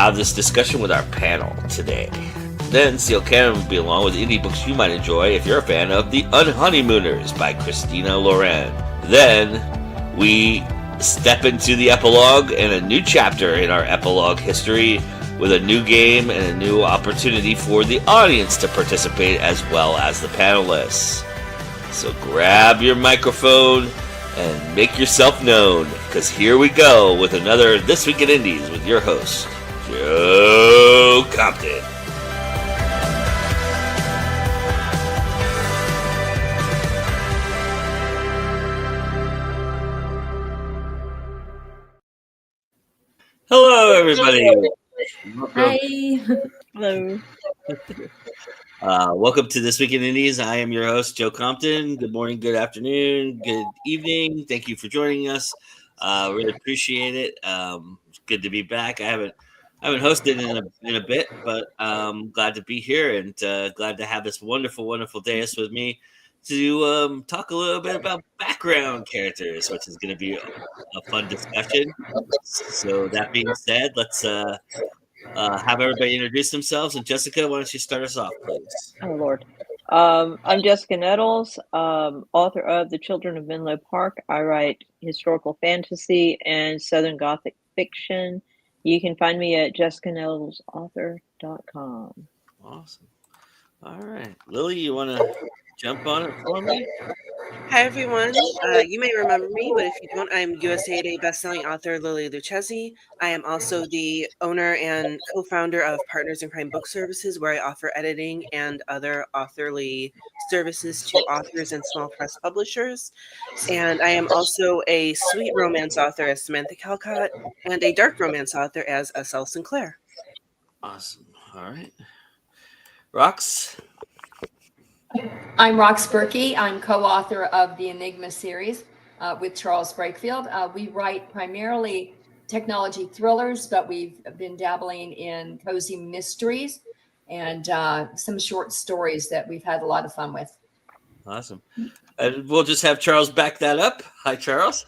have this discussion with our panel today. Then Seal Cannon will be along with indie books you might enjoy if you're a fan of The Unhoneymooners by Christina Loren. Then we step into the epilogue and a new chapter in our epilogue history with a new game and a new opportunity for the audience to participate as well as the panelists. So grab your microphone and make yourself known, because here we go with another This Week in Indies with your host, Joe Compton. Hello, everybody. Hi. Hello. Welcome to This Week in Indies. I am your host, Joe Compton. Good morning, good afternoon, good evening. Thank you for joining us. Really appreciate it. It's good to be back. I haven't hosted in a bit, but glad to be here and glad to have this wonderful dais with me to talk a little bit about background characters, which is going to be a fun discussion. So that being said, let's have everybody introduce themselves. And Jessica, why don't you start us off, please? Oh, Lord. I'm Jessica Nettles, author of The Children of Menlo Park. I write historical fantasy and Southern Gothic fiction. You can find me at jessicannettlesauthor.com. Awesome. All right. Lily, you want to jump on it for me? Hi, everyone. You may remember me, but if you don't, I'm USA Today bestselling author Lily Lucchesi. I am also the owner and co-founder of Partners in Crime Book Services, where I offer editing and other authorly services to authors and small press publishers. And I am also a sweet romance author as Samantha Calcott and a dark romance author as S.L. Sinclair. Awesome. All right. Rox? I'm Rox Berkey. I'm co-author of the Enigma series with Charles Brakefield. We write primarily technology thrillers, but we've been dabbling in cozy mysteries and some short stories that we've had a lot of fun with. Awesome. And we'll just have Charles back that up. Hi, Charles.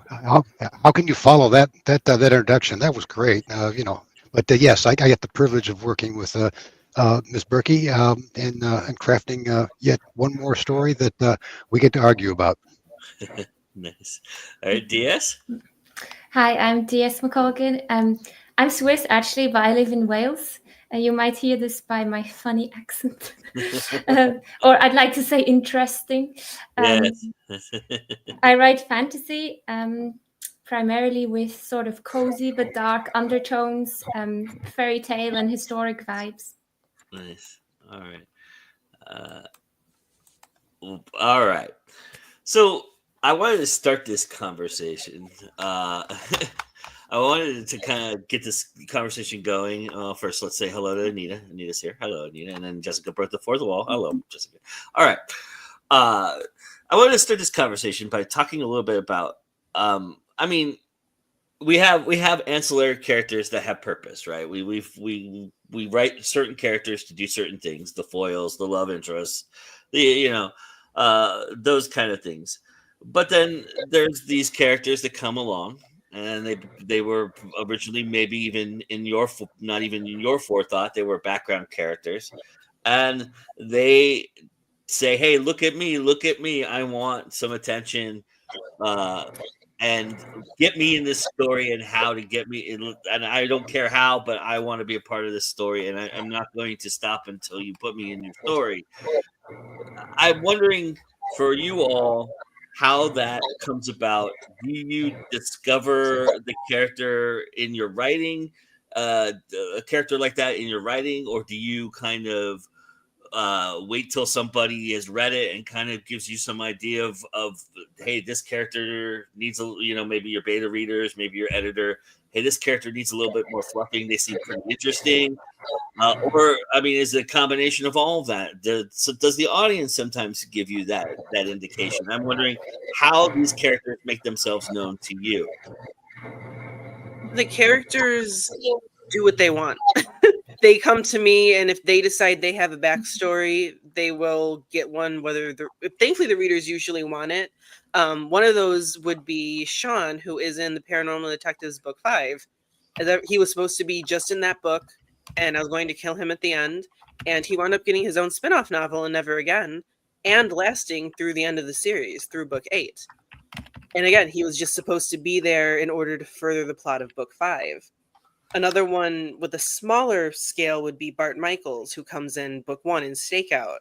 How can you follow that introduction? That was great. But yes, I get the privilege of working with Ms. Berkey and crafting yet one more story that we get to argue about. Nice. All right, DS. Hi, I'm DS McColgan. I'm Swiss actually, but I live in Wales. You might hear this by my funny accent, or I'd like to say interesting. Yes. I write fantasy, primarily with sort of cozy but dark undertones, fairy tale and historic vibes. Nice. All right. All right. So I wanted to start this conversation. I wanted to kind of get this conversation going. First, let's say hello to Anita. Anita's here. Hello, Anita. And then Jessica broke the fourth wall. Hello, Jessica. All right. I wanted to start this conversation by talking a little bit about. We have ancillary characters that have purpose, right? We write certain characters to do certain things, the foils, the love interests, those kind of things. But then there's these characters that come along, and they were originally maybe even not even in your forethought. They were background characters, and they say, "Hey, look at me! I want some attention." And get me in this story and how to get me in. And I don't care how, but I want to be a part of this story. And I'm not going to stop until you put me in your story. I'm wondering for you all how that comes about. Do you discover the character in your writing, a character like that in your writing, or do you kind of wait till somebody has read it and kind of gives you some idea of hey, this character needs maybe your beta readers, maybe your editor, hey, this character needs a little bit more fluffing, they seem pretty interesting, or is it a combination of all of that? So does the audience sometimes give you that indication? I'm wondering how these characters make themselves known to you. The characters do what they want. They come to me, and if they decide they have a backstory, they will get one. Thankfully, the readers usually want it. One of those would be Sean, who is in the Paranormal Detectives Book 5. He was supposed to be just in that book, and I was going to kill him at the end. And he wound up getting his own spin-off novel in Never Again, and lasting through the end of the series, through book 8. And again, he was just supposed to be there in order to further the plot of book 5. Another one with a smaller scale would be Bart Michaels, who comes in book 1 in Stakeout.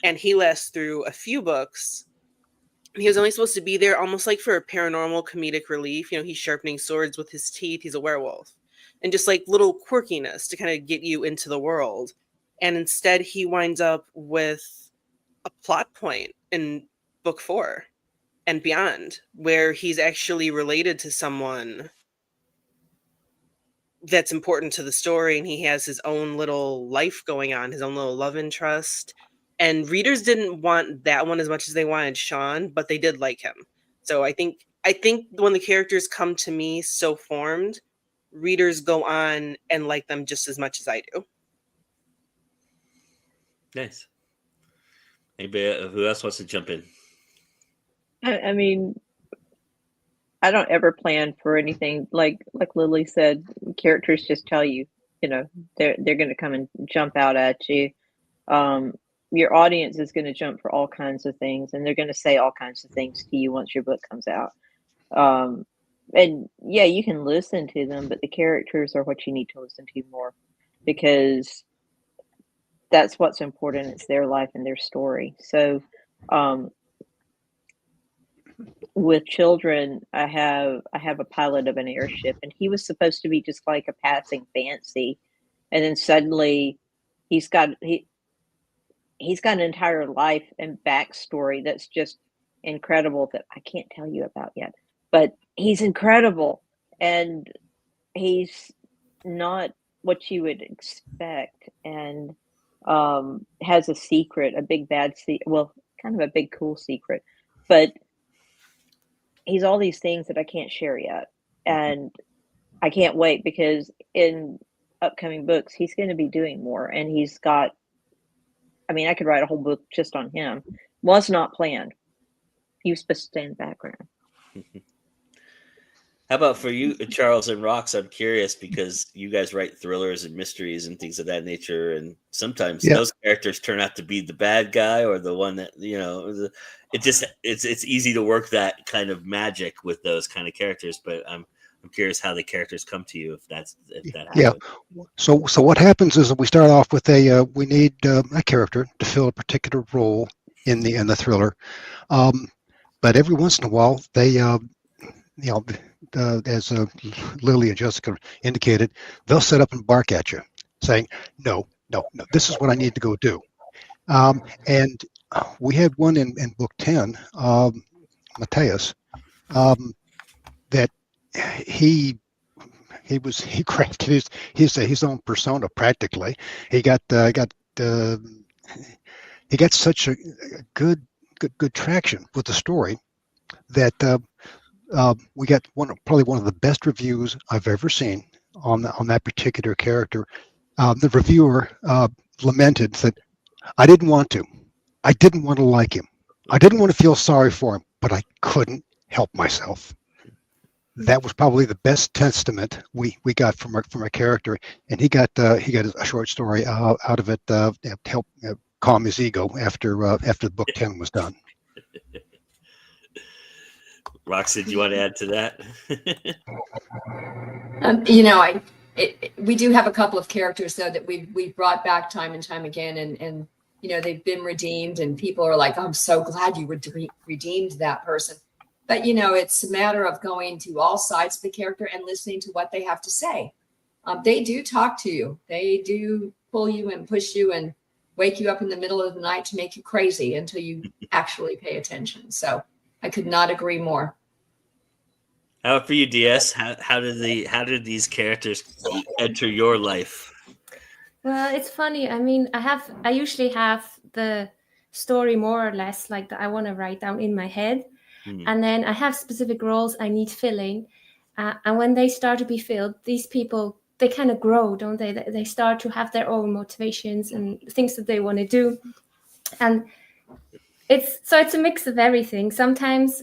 And he lasts through a few books. He was only supposed to be there almost like for a paranormal comedic relief. He's sharpening swords with his teeth. He's a werewolf. And just like little quirkiness to kind of get you into the world. And instead he winds up with a plot point in book 4 and beyond, where he's actually related to someone that's important to the story, and he has his own little life going on, his own little love interest. And readers didn't want that one as much as they wanted Sean, but they did like him. So I think when the characters come to me so formed, readers go on and like them just as much as I do. Nice. Anybody who else wants to jump in? I mean, I don't ever plan for anything. Like Lily said, characters just tell you, they're going to come and jump out at you. Your audience is going to jump for all kinds of things, and they're going to say all kinds of things to you once your book comes out. And yeah, you can listen to them, but the characters are what you need to listen to more, because that's what's important. It's their life and their story. So, with children, I have a pilot of an airship, and he was supposed to be just like a passing fancy, and then suddenly he's got an entire life and backstory that's just incredible, that I can't tell you about yet. But he's incredible, and he's not what you would expect, and has a secret, a big bad secret. Well, kind of a big cool secret, but he's all these things that I can't share yet. And I can't wait, because in upcoming books, he's going to be doing more. And he's got, I could write a whole book just on him. Was not planned. He was supposed to stay in the background. How about for you, Charles and Rox? I'm curious, because you guys write thrillers and mysteries and things of that nature, and sometimes those characters turn out to be the bad guy, or the one that it's easy to work that kind of magic with those kind of characters. But I'm curious how the characters come to you, if that happens. Yeah. So what happens is that we start off with we need a character to fill a particular role in the thriller, but every once in a while they as Lily and Jessica indicated, they'll sit up and bark at you, saying, no, this is what I need to go do. And we had one in book 10, Matthias, that he crafted his own persona practically. He got such a good traction with the story that we got probably one of the best reviews I've ever seen on that particular character. The reviewer lamented that I didn't want to like him. I didn't want to feel sorry for him, but I couldn't help myself. That was probably the best testament we got from a character, and he got a short story out of it to help calm his ego after book 10 was done. Roxy, do you want to add to that? We do have a couple of characters though that we've brought back time and time again, and they've been redeemed, and people are like, oh, I'm so glad you redeemed that person. But it's a matter of going to all sides of the character and listening to what they have to say. They do talk to you. They do pull you and push you and wake you up in the middle of the night to make you crazy until you actually pay attention. So I could not agree more. How about for you, DS? How did these characters enter your life? Well, it's funny. I usually have the story more or less like that I want to write down in my head, and then I have specific roles I need filling, and when they start to be filled, these people, they kind of grow, don't they? They start to have their own motivations and things that they want to do, and it's a mix of everything. Sometimes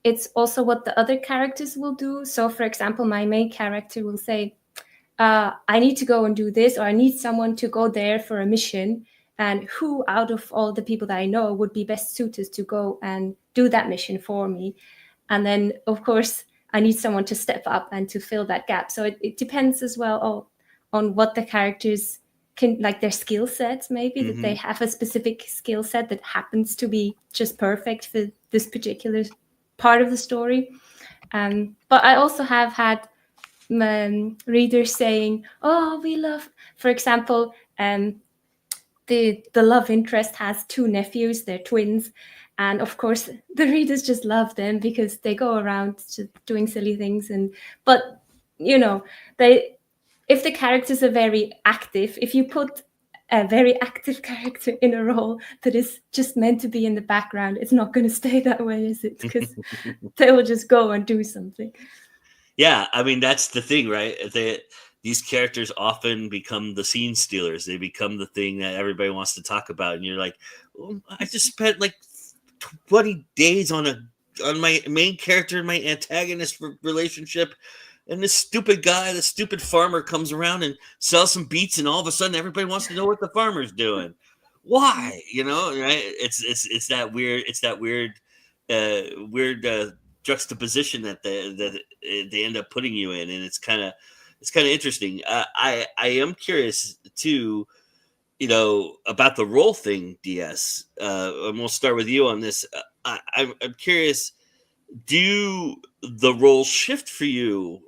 it's also what the other characters will do. So, for example, my main character will say, I need to go and do this, or I need someone to go there for a mission, and who out of all the people that I know would be best suited to go and do that mission for me. And then, of course, I need someone to step up and to fill that gap. So it depends as well on what the characters can, like their skill sets, maybe that they have a specific skill set that happens to be just perfect for this particular part of the story. But I also have had readers saying, oh, we love, for example, the love interest has 2 nephews, they're twins. And of course, the readers just love them because they go around just doing silly things. But, you know, if the characters are very active, if you put a very active character in a role that is just meant to be in the background, it's not going to stay that way, is it? Because they will just go and do something. Yeah, I mean, that's the thing, right? These characters often become the scene stealers. They become the thing that everybody wants to talk about. And you're like, oh, I just spent like 20 days on my main character and my antagonist relationship. And this stupid guy, this stupid farmer comes around and sells some beets. And all of a sudden, everybody wants to know what the farmer's doing. Why? You know, right? It's that weird juxtaposition that they end up putting you in, and it's kind of interesting. I am curious too, about the role thing, DS. And we'll start with you on this. I'm curious. Do the roles shift for you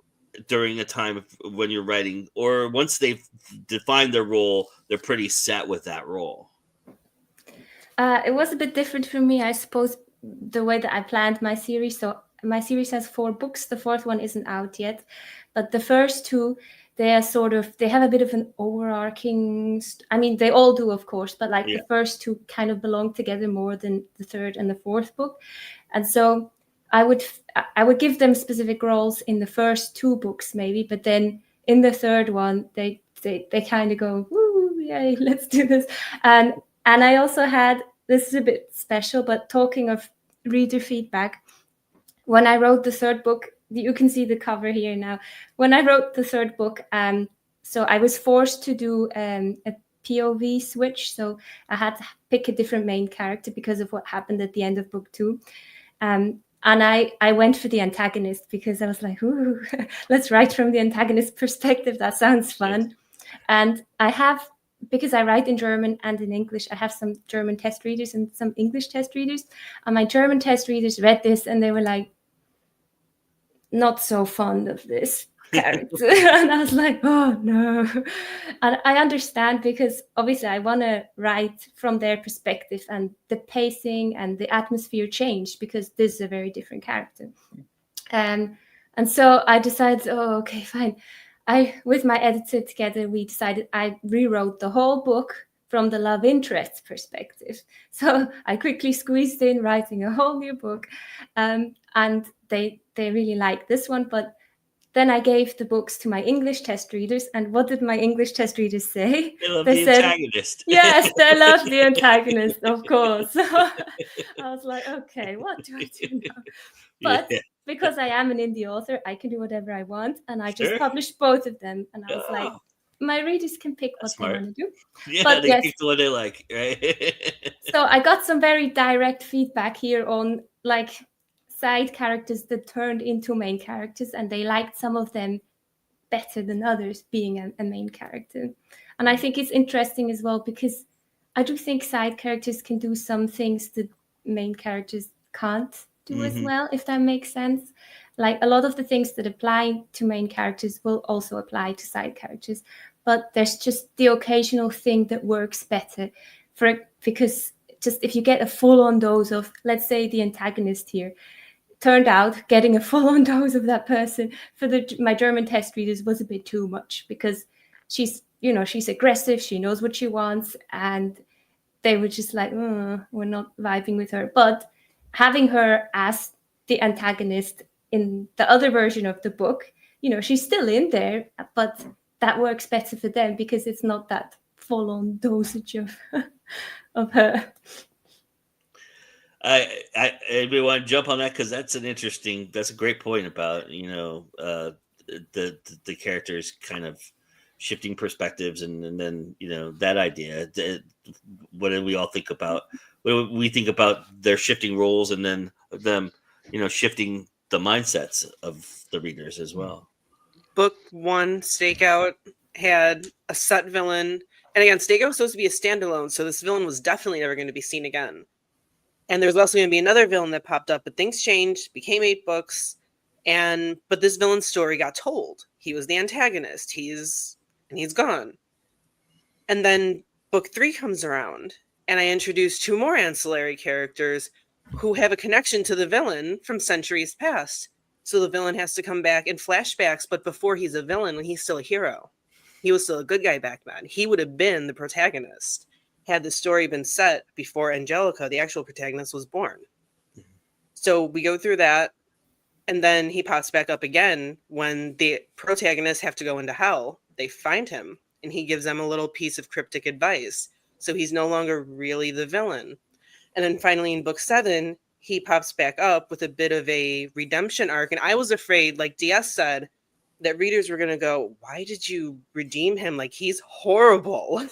during a time when you're writing, or once they've defined their role, they're pretty set with that role? It was a bit different for me, I suppose, the way that I planned my series. So my series has 4 books. The 4th one isn't out yet, but the first 2, they have a bit of an overarching. I mean, they all do, of course, but like the first 2 kind of belong together more than the 3rd and the 4th book, and so I would give them specific roles in the first 2 books, maybe, but then in the 3rd one, they kind of go, woo, yay, let's do this, and I also had. This is a bit special, but talking of reader feedback, when I wrote the 3rd book, you can see the cover here now. When I wrote the 3rd book, so I was forced to do a POV switch. So I had to pick a different main character because of what happened at the end of book 2. And I went for the antagonist because I was like, ooh, let's write from the antagonist perspective. That sounds fun. And I have, because I write in German and in English, I have some German test readers and some English test readers. And my German test readers read this and they were like, not so fond of this character. And I was like, oh no. And I understand, because obviously I want to write from their perspective, and the pacing and the atmosphere changed because this is a very different character. And so I decided, oh, okay, fine. With my editor together, we decided I rewrote the whole book from the love interest perspective. So I quickly squeezed in writing a whole new book, and they really liked this one. But then I gave the books to my English test readers, and what did my English test readers say? They love the antagonist. Yes, they love the antagonist, of course. So I was like, okay, what do I do now? But because I am an indie author, I can do whatever I want. And I just published both of them. And I was like, my readers can pick what they want to do. Yeah, but they pick what they like, right? So I got some very direct feedback here on like side characters that turned into main characters, and they liked some of them better than others being a main character. And I think it's interesting as well, because I do think side characters can do some things that main characters can't do as well, if that makes sense. Like a lot of the things that apply to main characters will also apply to side characters, but there's just the occasional thing that works better because just if you get a full-on dose of, let's say, the antagonist here, turned out getting a full-on dose of that person for my German test readers was a bit too much, because she's aggressive, she knows what she wants, and they were just like, we're not vibing with her. But having her as the antagonist in the other version of the book, she's still in there, but that works better for them because it's not that full-on dosage of her. I want to jump on that because that's a great point about the characters kind of shifting perspectives, and then that idea. What do we all think about? What do we think about their shifting roles, and then them shifting the mindsets of the readers as well. Book 1, Stakeout, had a set villain. And again, Stakeout was supposed to be a standalone, so this villain was definitely never going to be seen again. And there's also going to be another villain that popped up, but things changed, became 8 books, but this villain's story got told. He was the antagonist. He's gone. And then book 3 comes around, and I introduce 2 more ancillary characters who have a connection to the villain from centuries past. So the villain has to come back in flashbacks, but before he's a villain, he's still a hero. He was still a good guy back then. He would have been the protagonist had the story been set before Angelica, the actual protagonist, was born. So we go through that, and then he pops back up again when the protagonists have to go into hell. They find him, and he gives them a little piece of cryptic advice. So he's no longer really the villain. And then finally in book 7, he pops back up with a bit of a redemption arc. And I was afraid, like DS said, that readers were going to go, why did you redeem him? Like, he's horrible.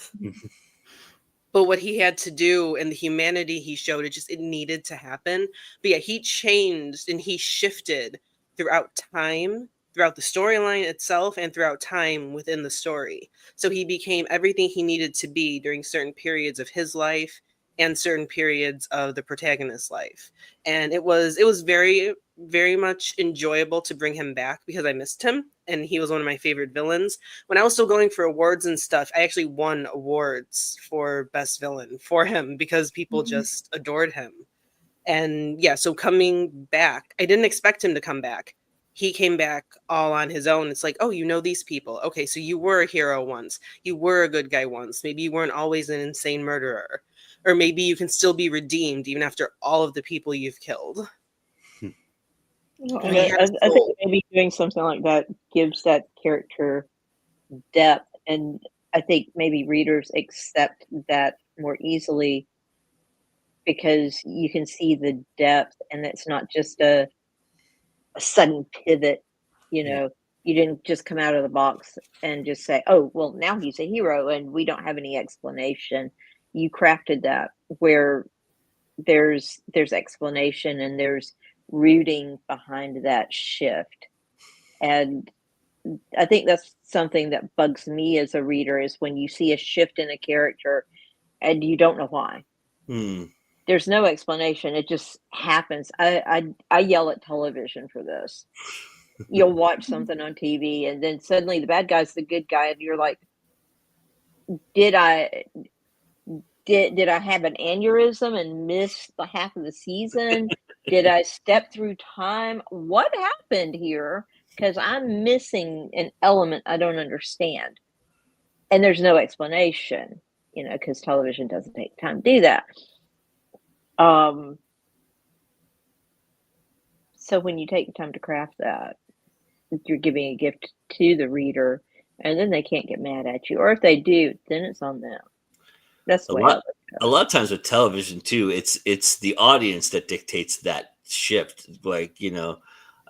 But what he had to do and the humanity he showed, it needed to happen. But yeah, he changed and he shifted throughout time, throughout the storyline itself, and throughout time within the story. So he became everything he needed to be during certain periods of his life and certain periods of the protagonist's life. And it was very, very much enjoyable to bring him back because I missed him. And he was one of my favorite villains. When I was still going for awards and stuff, I actually won awards for best villain for him because people just adored him. And yeah, so coming back, I didn't expect him to come back. He came back all on his own. It's like, oh, you know these people. Okay, so you were a hero once. You were a good guy once. Maybe you weren't always an insane murderer. Or maybe you can still be redeemed even after all of the people you've killed. Well, I think maybe doing something like that gives that character depth. And I think maybe readers accept that more easily because you can see the depth and it's not just a sudden pivot. You didn't just come out of the box and just say, oh, well, now he's a hero and we don't have any explanation. You crafted that where there's explanation and there's rooting behind that shift. And I think that's something that bugs me as a reader is when you see a shift in a character and you don't know why. There's no explanation. It just happens. I yell at television for this. You'll watch something on TV and then suddenly the bad guy's the good guy and you're like, did I have an aneurysm and miss the half of the season? Did I step through time? What happened here? Because I'm missing an element I don't understand. And there's no explanation, because television doesn't take time to do that. So when you take the time to craft that, you're giving a gift to the reader, and then they can't get mad at you. Or if they do, then it's on them. That's the way a lot of times with television too, it's the audience that dictates that shift. Like,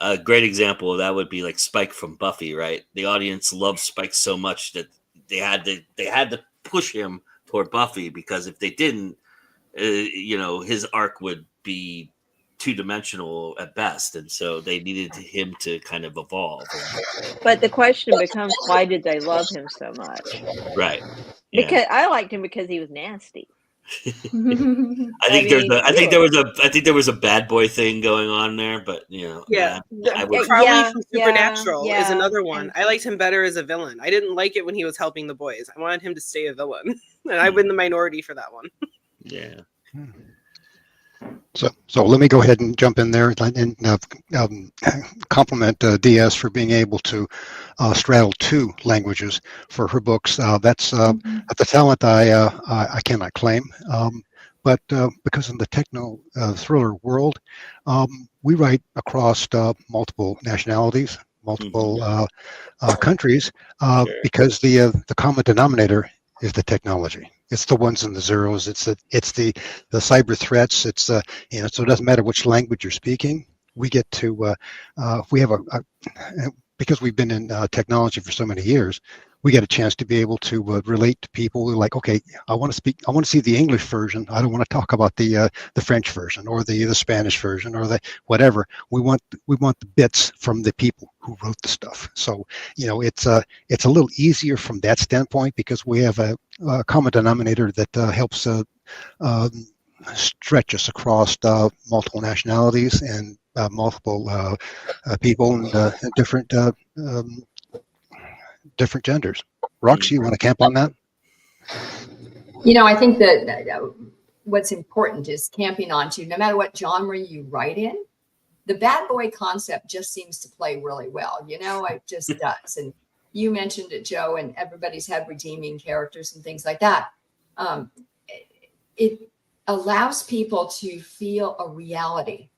a great example of that would be like Spike from Buffy, right? The audience loved Spike so much that they had to push him toward Buffy, because if they didn't, his arc would be two-dimensional at best, and so they needed him to kind of evolve. But the question becomes, why did they love him so much? Right. Because I liked him because he was nasty. I think there was a bad boy thing going on there, but Crowley from Supernatural is another one. I liked him better as a villain. I didn't like it when he was helping the boys. I wanted him to stay a villain, and I've been the minority for that one. Yeah. So let me go ahead and jump in there and compliment DS for being able to straddle 2 languages for her books. That's the talent I cannot claim, but because in the techno thriller world, we write across multiple nationalities, multiple countries, because the common denominator is the technology. It's the ones and the zeros. It's the cyber threats. It's so it doesn't matter which language you're speaking. We get to we have because we've been in technology for so many years, we get a chance to be able to relate to people who are like, okay, I want to see the English version. I don't want to talk about the French version or the Spanish version or the whatever. We want the bits from the people who wrote the stuff. So, it's a little easier from that standpoint because we have a common denominator that helps stretch us across multiple nationalities and multiple people and different genders. Roxy, you want to camp on that? I think that what's important is camping onto, no matter what genre you write in, the bad boy concept just seems to play really well. It just does. And you mentioned it, Joe, and everybody's had redeeming characters and things like that. It allows people to feel a reality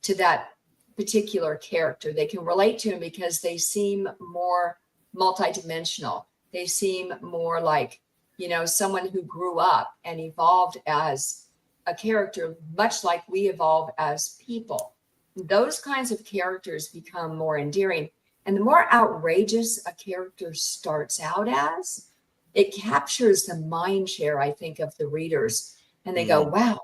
to that particular character. They can relate to him because they seem more multidimensional. They seem more like, someone who grew up and evolved as a character, much like we evolve as people. Those kinds of characters become more endearing. And the more outrageous a character starts out as, it captures the mind share, I think, of the readers. And they go, wow,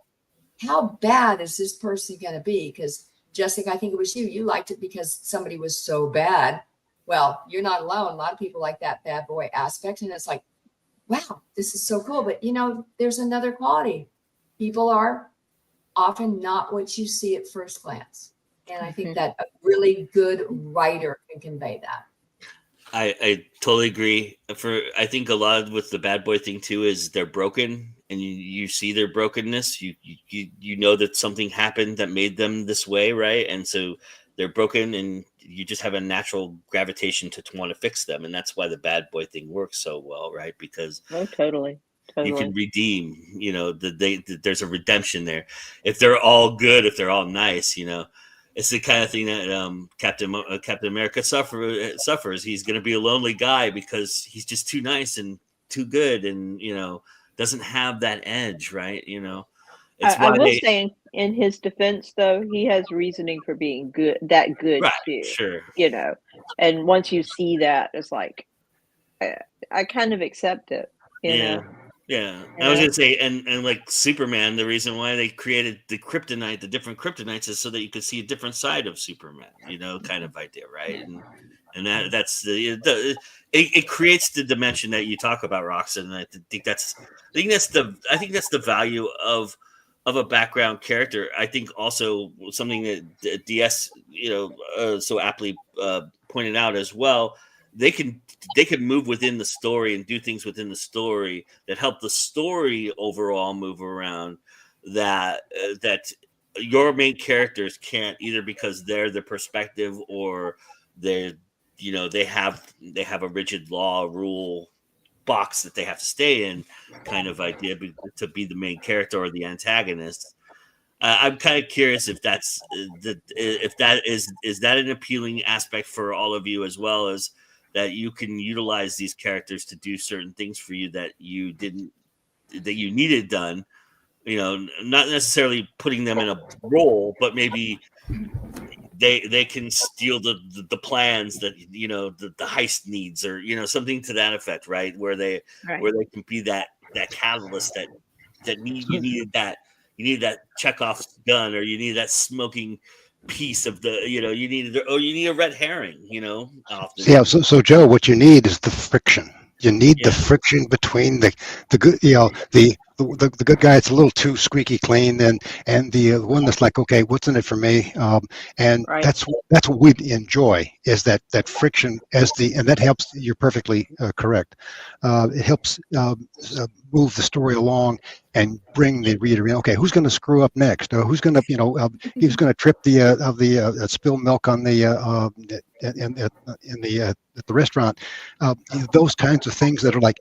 how bad is this person going to be? Because Jessica, I think it was you liked it because somebody was so bad. Well, you're not alone. A lot of people like that bad boy aspect. And it's like, wow, this is so cool. But, there's another quality. People are often not what you see at first glance. And I think that a really good writer can convey that. I totally agree. I think a lot with the bad boy thing too is they're broken, and you see their brokenness. You know that something happened that made them this way, right? And so they're broken, and you just have a natural gravitation to want to fix them, and that's why the bad boy thing works so well, right? Because totally. you can redeem. There's a redemption there. If they're all good, if they're all nice, it's the kind of thing that Captain America suffers. He's going to be a lonely guy because he's just too nice and too good, and doesn't have that edge, right? It's I will say, in his defense, though, he has reasoning for being good right, too. Sure. And once you see that, it's like I kind of accept it. Yeah. I was gonna say, and like Superman, the reason why they created the different kryptonites, is so that you could see a different side of Superman, kind of idea, right? And that's it creates the dimension that you talk about, Roxanne. And I think that's the value of a background character. I think also something that DS so aptly pointed out as well. They can move within the story and do things within the story that help the story overall move around that your main characters can't, either because they're the perspective or they have a rigid law rule box that they have to stay in, kind of idea, to be the main character or the antagonist. I'm kind of curious if that is an appealing aspect for all of you, as well as that you can utilize these characters to do certain things for you that you needed done, not necessarily putting them in a role, but maybe they can steal the plans that the heist needs, or something to that effect, right? Where they can be that catalyst that you needed that Chekhov's gun, or you need that smoking piece of the you need a red herring, often. Yeah. So Joe, what you need is the friction. You need the friction between the good, the good guy. It's a little too squeaky clean, and the one that's like, okay, what's in it for me? And that's what we enjoy, is that friction and that helps. You're perfectly correct. It helps move the story along and bring the reader in. Okay, who's going to screw up next? Who's going to who's going to trip the spill milk on the at the restaurant? Those kinds of things that are like,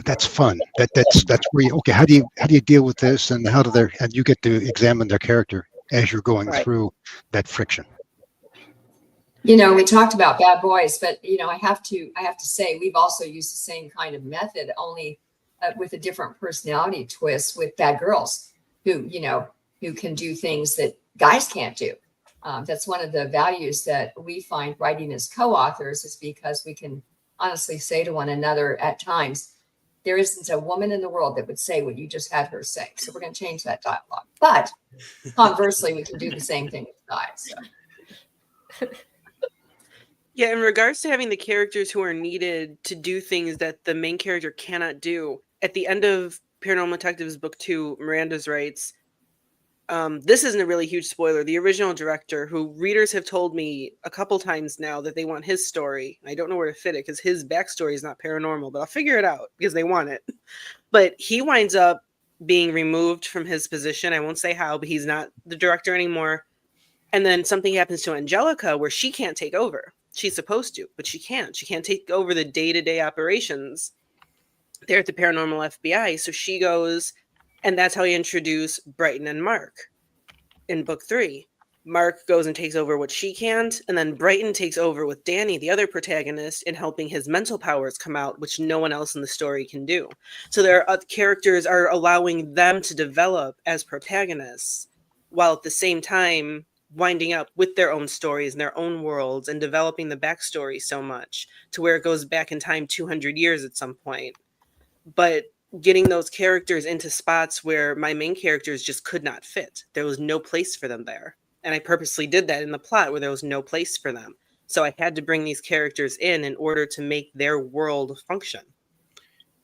that's fun. That's where how do you deal with this, and and you get to examine their character as you're going through that friction. We talked about bad boys, but I have to say we've also used the same kind of method, only with a different personality twist, with bad girls who can do things that guys can't do. That's one of the values that we find writing as co-authors, is because we can honestly say to one another at times, there isn't a woman in the world that would say what you just had her say. So we're going to change that dialogue. But conversely, we can do the same thing with guys. So. Yeah, in regards to having the characters who are needed to do things that the main character cannot do, at the end of Paranormal Detectives Book 2, Miranda's writes, this isn't a really huge spoiler. The original director, who readers have told me a couple times now that they want his story. I don't know where to fit it because his backstory is not paranormal, but I'll figure it out because they want it. But he winds up being removed from his position. I won't say how, but he's not the director anymore. And then something happens to Angelica where she can't take over. She's supposed to, but she can't. She can't take over the day-to-day operations there at the Paranormal FBI. So she goes, and that's how you introduce Brighton and Mark in book 3. Mark goes and takes over what she can't, and then Brighton takes over with Danny, the other protagonist, in helping his mental powers come out, which no one else in the story can do. So their characters are allowing them to develop as protagonists, while at the same time winding up with their own stories and their own worlds and developing the backstory so much to where it goes back in time 200 years at some point. But getting those characters into spots where my main characters just could not fit. There was no place for them there. And I purposely did that in the plot where there was no place for them. So I had to bring these characters in order to make their world function.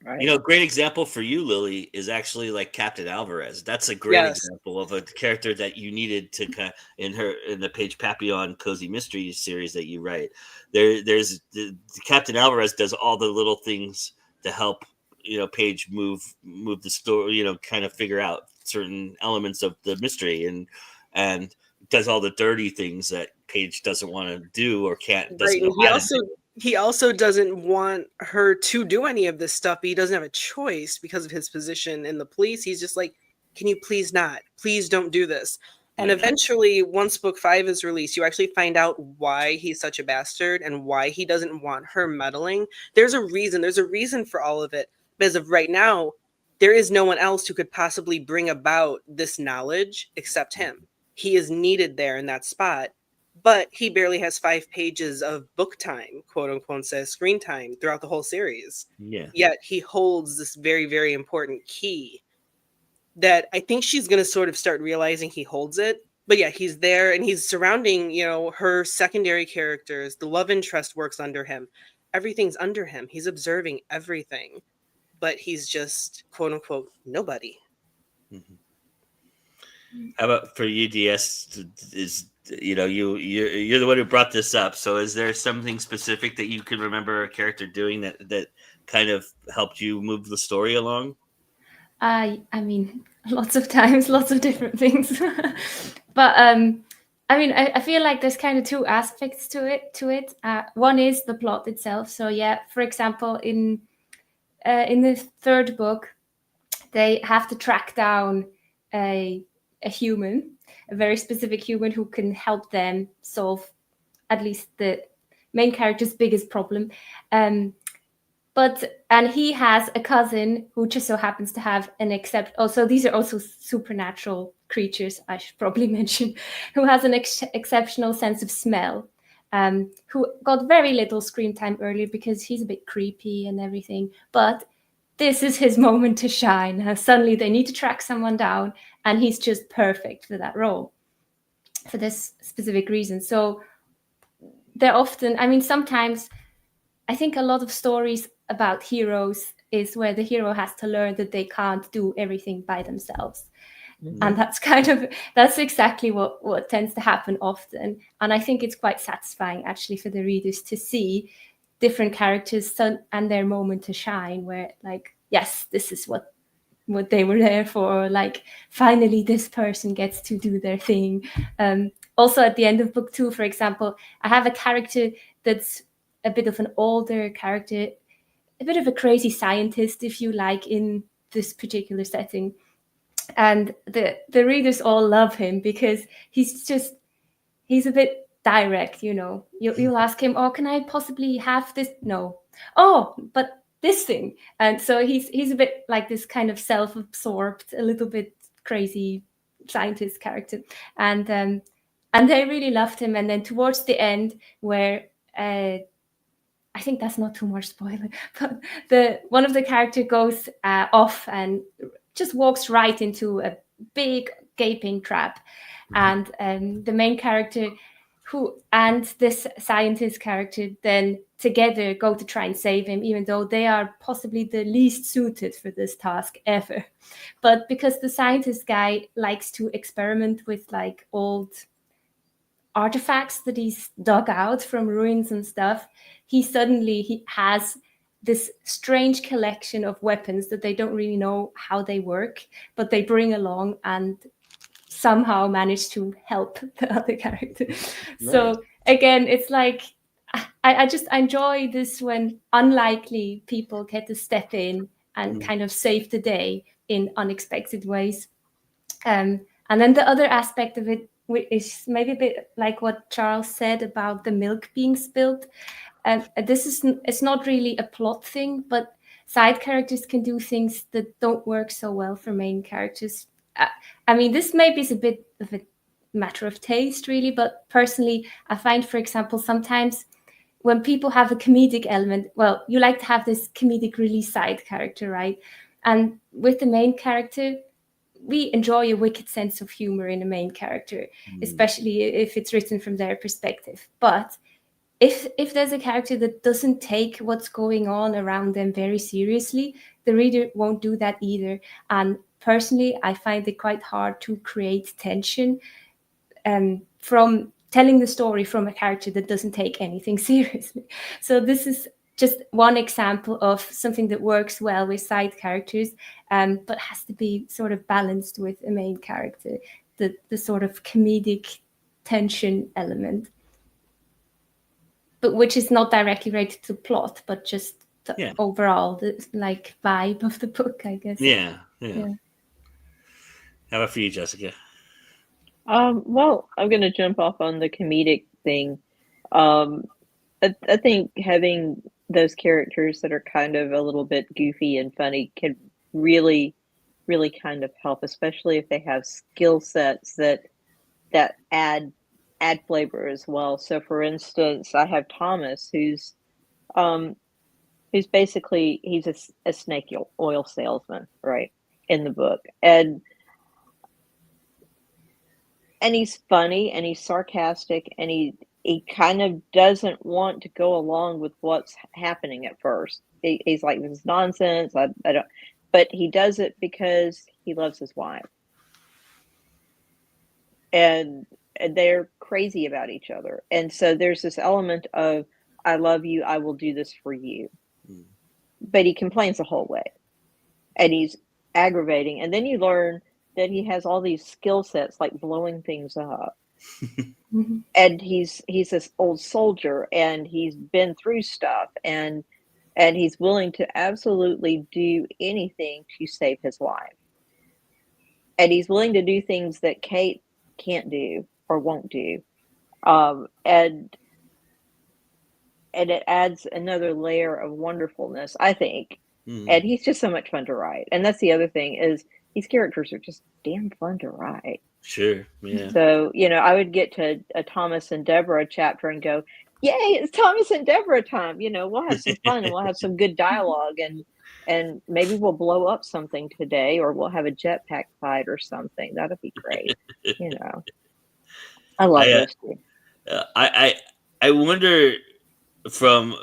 Right. You know, great example for you, Lily, is actually like Captain Alvarez. That's a great example of a character that you needed to kind of, in the Paige Papillon Cozy Mystery series that you write. There's the Captain Alvarez does all the little things to help, you know, Paige move the story, you know, kind of figure out certain elements of the mystery, and does all the dirty things that Paige doesn't want to do or can't. Doesn't know how to do. He also doesn't want her to do any of this stuff, but he doesn't have a choice because of his position in the police. He's just like, can you please not? Please don't do this. And eventually, once book 5 is released, you actually find out why he's such a bastard and why he doesn't want her meddling. There's a reason. There's a reason for all of it. But as of right now, there is no one else who could possibly bring about this knowledge except him. He is needed there in that spot. But he barely has 5 pages of book time, quote unquote, says screen time throughout the whole series. Yeah. Yet he holds this very, very important key that I think she's going to sort of start realizing he holds it. But yeah, he's there and he's surrounding, you know, her secondary characters. The love interest works under him. Everything's under him. He's observing everything. But he's just, quote unquote, nobody. Mm-hmm. How about for you, DS? Is, you know, you're the one who brought this up. So is there something specific that you can remember a character doing that kind of helped you move the story along? I mean, lots of times, lots of different things. But I mean, I feel like there's kind of 2 aspects to it. One is the plot itself. So yeah, for example, in the 3rd book, they have to track down a human, a very specific human who can help them solve at least the main character's biggest problem. And he has a cousin who just so happens to have also these are also supernatural creatures, I should probably mention, who has an exceptional sense of smell, who got very little screen time earlier because he's a bit creepy and everything. But this is his moment to shine. Suddenly they need to track someone down, and he's just perfect for that role, for this specific reason. So they're often, I mean, sometimes I think a lot of stories about heroes is where the hero has to learn that they can't do everything by themselves. Mm-hmm. And that's exactly what tends to happen often. And I think it's quite satisfying actually for the readers to see different characters and their moment to shine, where like, yes, this is what they were there for. Like, finally, this person gets to do their thing. Also, at the end of book 2, for example, I have a character that's a bit of an older character, a bit of a crazy scientist, if you like, in this particular setting. And the readers all love him because he's a bit direct, you know. You'll ask him, oh, can I possibly have this? No. Oh, but this thing. And so he's a bit like this kind of self-absorbed, a little bit crazy scientist character. And they really loved him. And then towards the end, where I think that's not too much spoiler, but one of the character goes off and just walks right into a big gaping trap. And the main character and this scientist character then together go to try and save him, even though they are possibly the least suited for this task ever. But because the scientist guy likes to experiment with like old artifacts that he's dug out from ruins and stuff, he has this strange collection of weapons that they don't really know how they work, but they bring along and somehow manage to help the other character. Right. So again, it's like I just enjoy this when unlikely people get to step in and kind of save the day in unexpected ways. And then the other aspect of it is maybe a bit like what Charles said about the milk being spilled. It's not really a plot thing, but side characters can do things that don't work so well for main characters. I mean, this maybe is a bit of a matter of taste, really, but personally, I find, for example, sometimes when people have a comedic element, well, you like to have this comedic relief side character, right? And with the main character, we enjoy a wicked sense of humor in a main character, especially if it's written from their perspective. But if there's a character that doesn't take what's going on around them very seriously, the reader won't do that either. And personally, I find it quite hard to create tension from telling the story from a character that doesn't take anything seriously. So this is just one example of something that works well with side characters, but has to be sort of balanced with a main character, the sort of comedic tension element, but which is not directly related to plot, but just the overall like vibe of the book, I guess. Yeah. How about for you, Jessica? Well, I'm going to jump off on the comedic thing. I think having those characters that are kind of a little bit goofy and funny can really, really kind of help, especially if they have skill sets that add flavor as well. So, for instance, I have Thomas, who's basically he's a snake oil salesman, right, in the book, and he's funny and he's sarcastic and he kind of doesn't want to go along with what's happening at first. He's like, this is nonsense. I don't, but he does it because he loves his wife. And they're crazy about each other. And so there's this element of, I love you, I will do this for you. But he complains the whole way. And he's aggravating. And then you learn that he has all these skill sets like blowing things up. And he's this old soldier and he's been through stuff and he's willing to absolutely do anything to save his wife. And he's willing to do things that Kate can't do or won't do. And it adds another layer of wonderfulness, I think. And he's just so much fun to write. And that's the other thing is these characters are just damn fun to write. Sure, yeah. So, I would get to a Thomas and Deborah chapter and go, yay, it's Thomas and Deborah time. We'll have some fun and we'll have some good dialogue and maybe we'll blow up something today or we'll have a jetpack fight or something. That'd be great. I love those two. I wonder from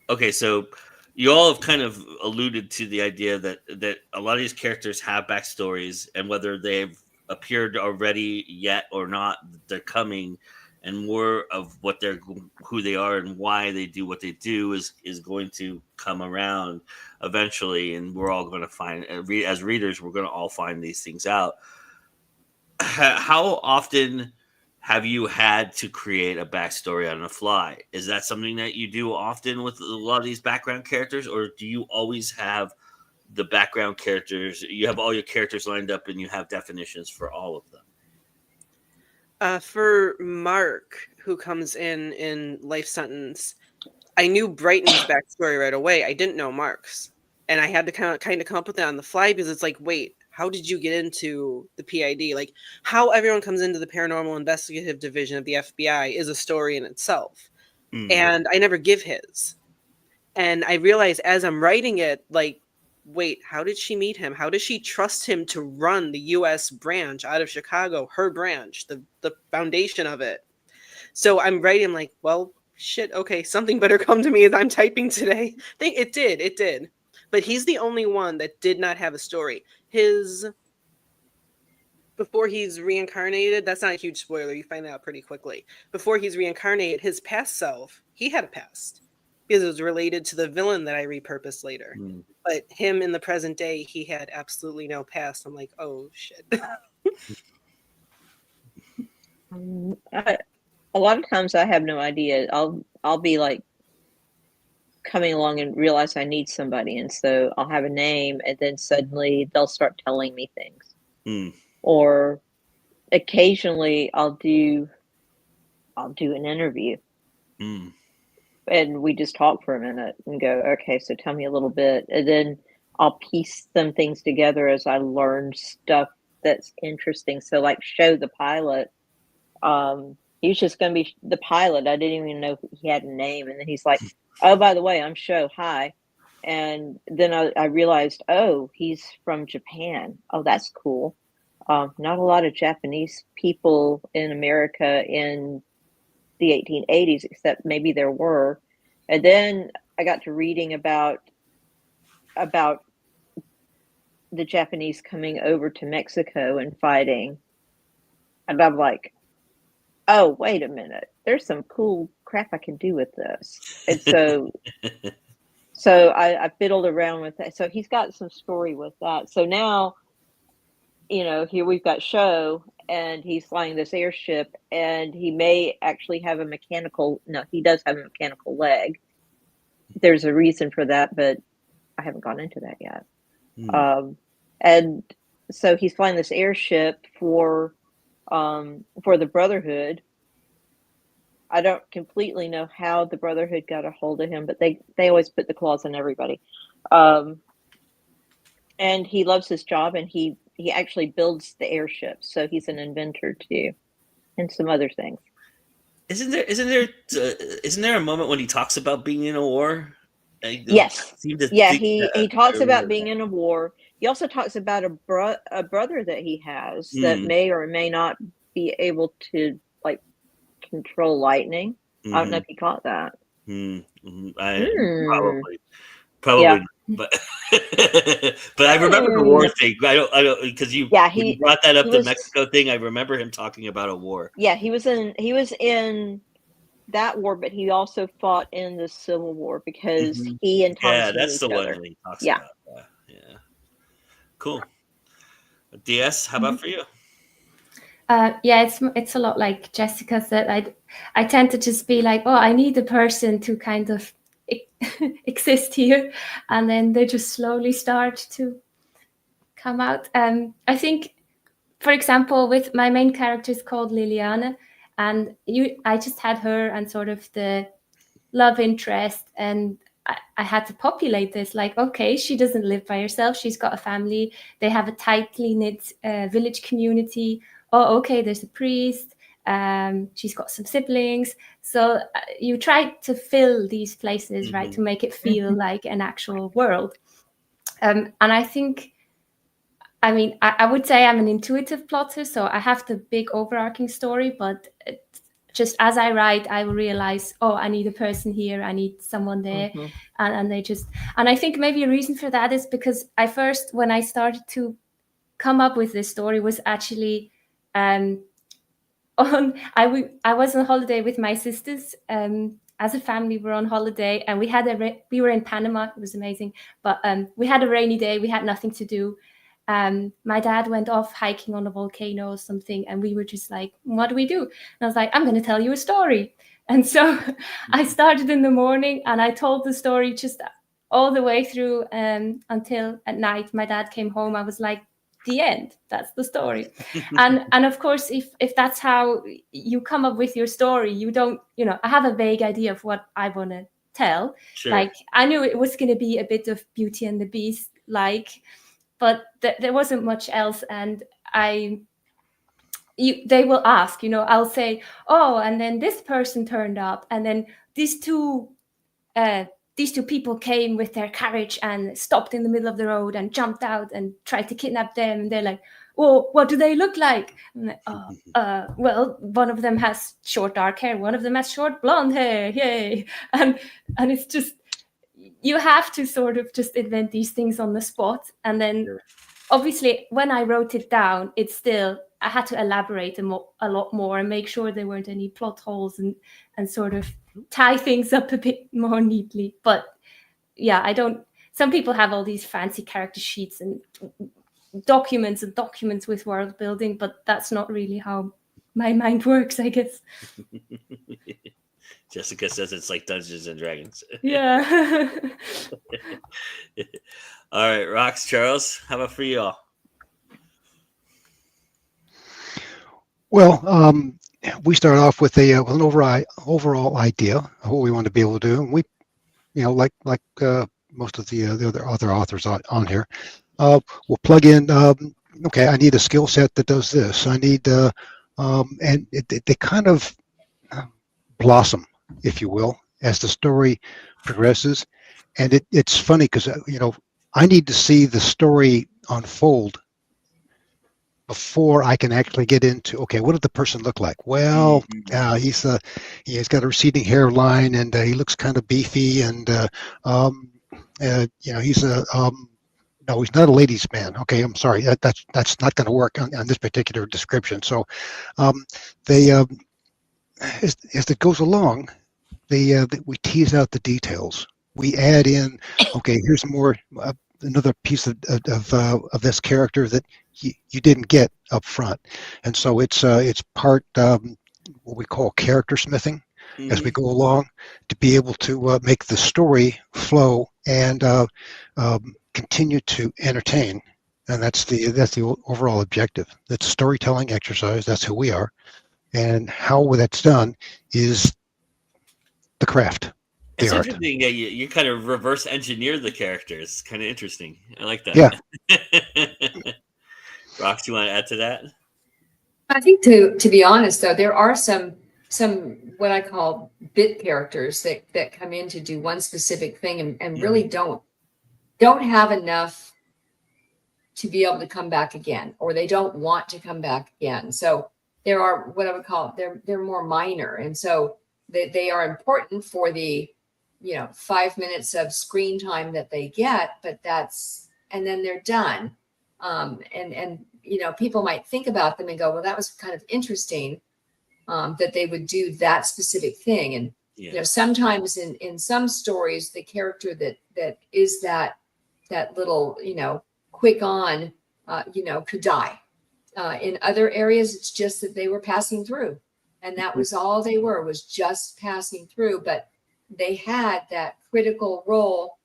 okay, so you all have kind of alluded to the idea that a lot of these characters have backstories, and whether they've appeared already yet or not, they're coming, and more of who they are and why they do what they do is going to come around eventually, and we're all going to find, as readers, we're going to all find these things out. How often have you had to create a backstory on the fly? Is that something that you do often with a lot of these background characters, or do you always have the background characters? You have all your characters lined up and you have definitions for all of them? For Mark, who comes in Life Sentence, I knew Brighton's backstory right away. I didn't know Mark's. And I had to kind of come up with that on the fly because it's like, wait, how did you get into the PID? Like, how everyone comes into the paranormal investigative division of the FBI is a story in itself. and I never give his. And I realize as I'm writing it, like, wait, how did she meet him? How does she trust him to run the U.S. branch out of Chicago, her branch, the foundation of it? So I'm writing like, well, shit, okay, something better come to me as I'm typing today. It did. But he's the only one that did not have a story. Before he's reincarnated, that's not a huge spoiler, you find that out pretty quickly. Before he's reincarnated, his past self, he had a past. Because it was related to the villain that I repurposed later. But him in the present day, he had absolutely no past. I'm like, oh shit. A lot of times I have no idea. I'll be like coming along and realize I need somebody, and so I'll have a name, and then suddenly they'll start telling me things. Or occasionally I'll do an interview. And we just talk for a minute and go, okay, so tell me a little bit. And then I'll piece some things together as I learn stuff that's interesting. So like Show the pilot, he was just going to be the pilot. I didn't even know he had a name. And then he's like, oh, by the way, I'm Show. Hi. And then I realized, oh, he's from Japan. Oh, that's cool. Not a lot of Japanese people in America in the 1880s, except maybe there were. And then I got to reading about the Japanese coming over to Mexico and fighting. And I'm like, oh, wait a minute. There's some cool crap I can do with this. And so I fiddled around with that. So he's got some story with that. So now, here we've got Show, and he's flying this airship, and he may actually have he does have a mechanical leg. There's a reason for that, but I haven't gone into that yet. And so he's flying this airship for the Brotherhood. I don't completely know how the Brotherhood got a hold of him, but they always put the claws on everybody. And he loves his job, and he actually builds the airship, so he's an inventor too, and some other things. Isn't there a moment when he talks about being in a war? Yes. He talks about being in a war. He also talks about a brother that he has that may or may not be able to like control lightning. I don't know if you caught that. Probably. Yeah. But I remember the war thing. I don't because you brought that up, the Mexico thing. I remember him talking about a war. Yeah, he was in that war, but he also fought in the Civil War because he and Thomas that's the one he talks about. Yeah. Cool. DS, how about for you? It's a lot like Jessica said. I tend to just be like, oh, I need a person to kind of exist here, and then they just slowly start to come out. I think, for example, with my main character is called Liliana, and I just had her and sort of the love interest, and I had to populate this. Like, okay, she doesn't live by herself. She's got a family. They have a tightly knit village community. Oh, okay, there's a priest. She's got some siblings. So you try to fill these places, right, to make it feel like an actual world. And I think, I would say I'm an intuitive plotter, so I have the big overarching story, but just as I write, I will realize, oh, I need a person here, I need someone there. And I think maybe a reason for that is because when I started to come up with this story was actually I was on holiday with my sisters. As a family, we were on holiday, and we were in Panama. It was amazing, but we had a rainy day. We had nothing to do. My dad went off hiking on a volcano or something, and we were just like, what do we do? And I was like, I'm going to tell you a story. And so I started in the morning, and I told the story just all the way through until at night. My dad came home. I was like, the end. That's the story. And of course, if that's how you come up with your story, you don't, I have a vague idea of what I want to tell. Sure. Like, I knew it was going to be a bit of Beauty and the Beast, but there wasn't much else. And I they will ask, I'll say, oh, and then this person turned up, and then these two people came with their carriage and stopped in the middle of the road and jumped out and tried to kidnap them. And they're like, well, what do they look like? Like, well, one of them has short dark hair, one of them has short blonde hair, yay. And it's just, you have to sort of just invent these things on the spot. And then obviously when I wrote it down, I had to elaborate a lot more and make sure there weren't any plot holes and sort of tie things up a bit more neatly. But yeah, some people have all these fancy character sheets and documents with world building, but that's not really how my mind works, I guess. Jessica says it's like Dungeons and Dragons. Yeah. All right, Rox, Charles, how about for you all? Well, we start off with with an overall idea of what we want to be able to do. And we, like most of the other authors on here, we'll plug in. Okay, I need a skill set that does this. I need, and they kind of blossom, if you will, as the story progresses. And it's funny because I need to see the story unfold before I can actually get into, okay, what did the person look like? Well, he's got a receding hairline, and he looks kind of beefy, and he's a no, he's not a ladies' man. Okay, I'm sorry, that's not going to work on this particular description. So they as it goes along, we tease out the details. We add in, okay, here's more another piece of this character that you didn't get up front, and so it's part what we call character smithing as we go along to be able to make the story flow and continue to entertain, and that's the overall objective. That's a storytelling exercise. That's who we are, and how that's done is the craft. It's interesting that you kind of reverse engineer the characters. Kind of interesting. I like that. Yeah. Rox, you want to add to that? I think to be honest, though, there are some what I call bit characters that come in to do one specific thing and really don't have enough to be able to come back again, or they don't want to come back again. So there are what I would call they're more minor, and so they are important for the 5 minutes of screen time that they get, but and then they're done. And people might think about them and go, well, that was kind of interesting that they would do that specific thing. And sometimes in some stories, the character that is that little quick on could die. In other areas, it's just that they were passing through, and that was all they was just passing through. But they had that critical role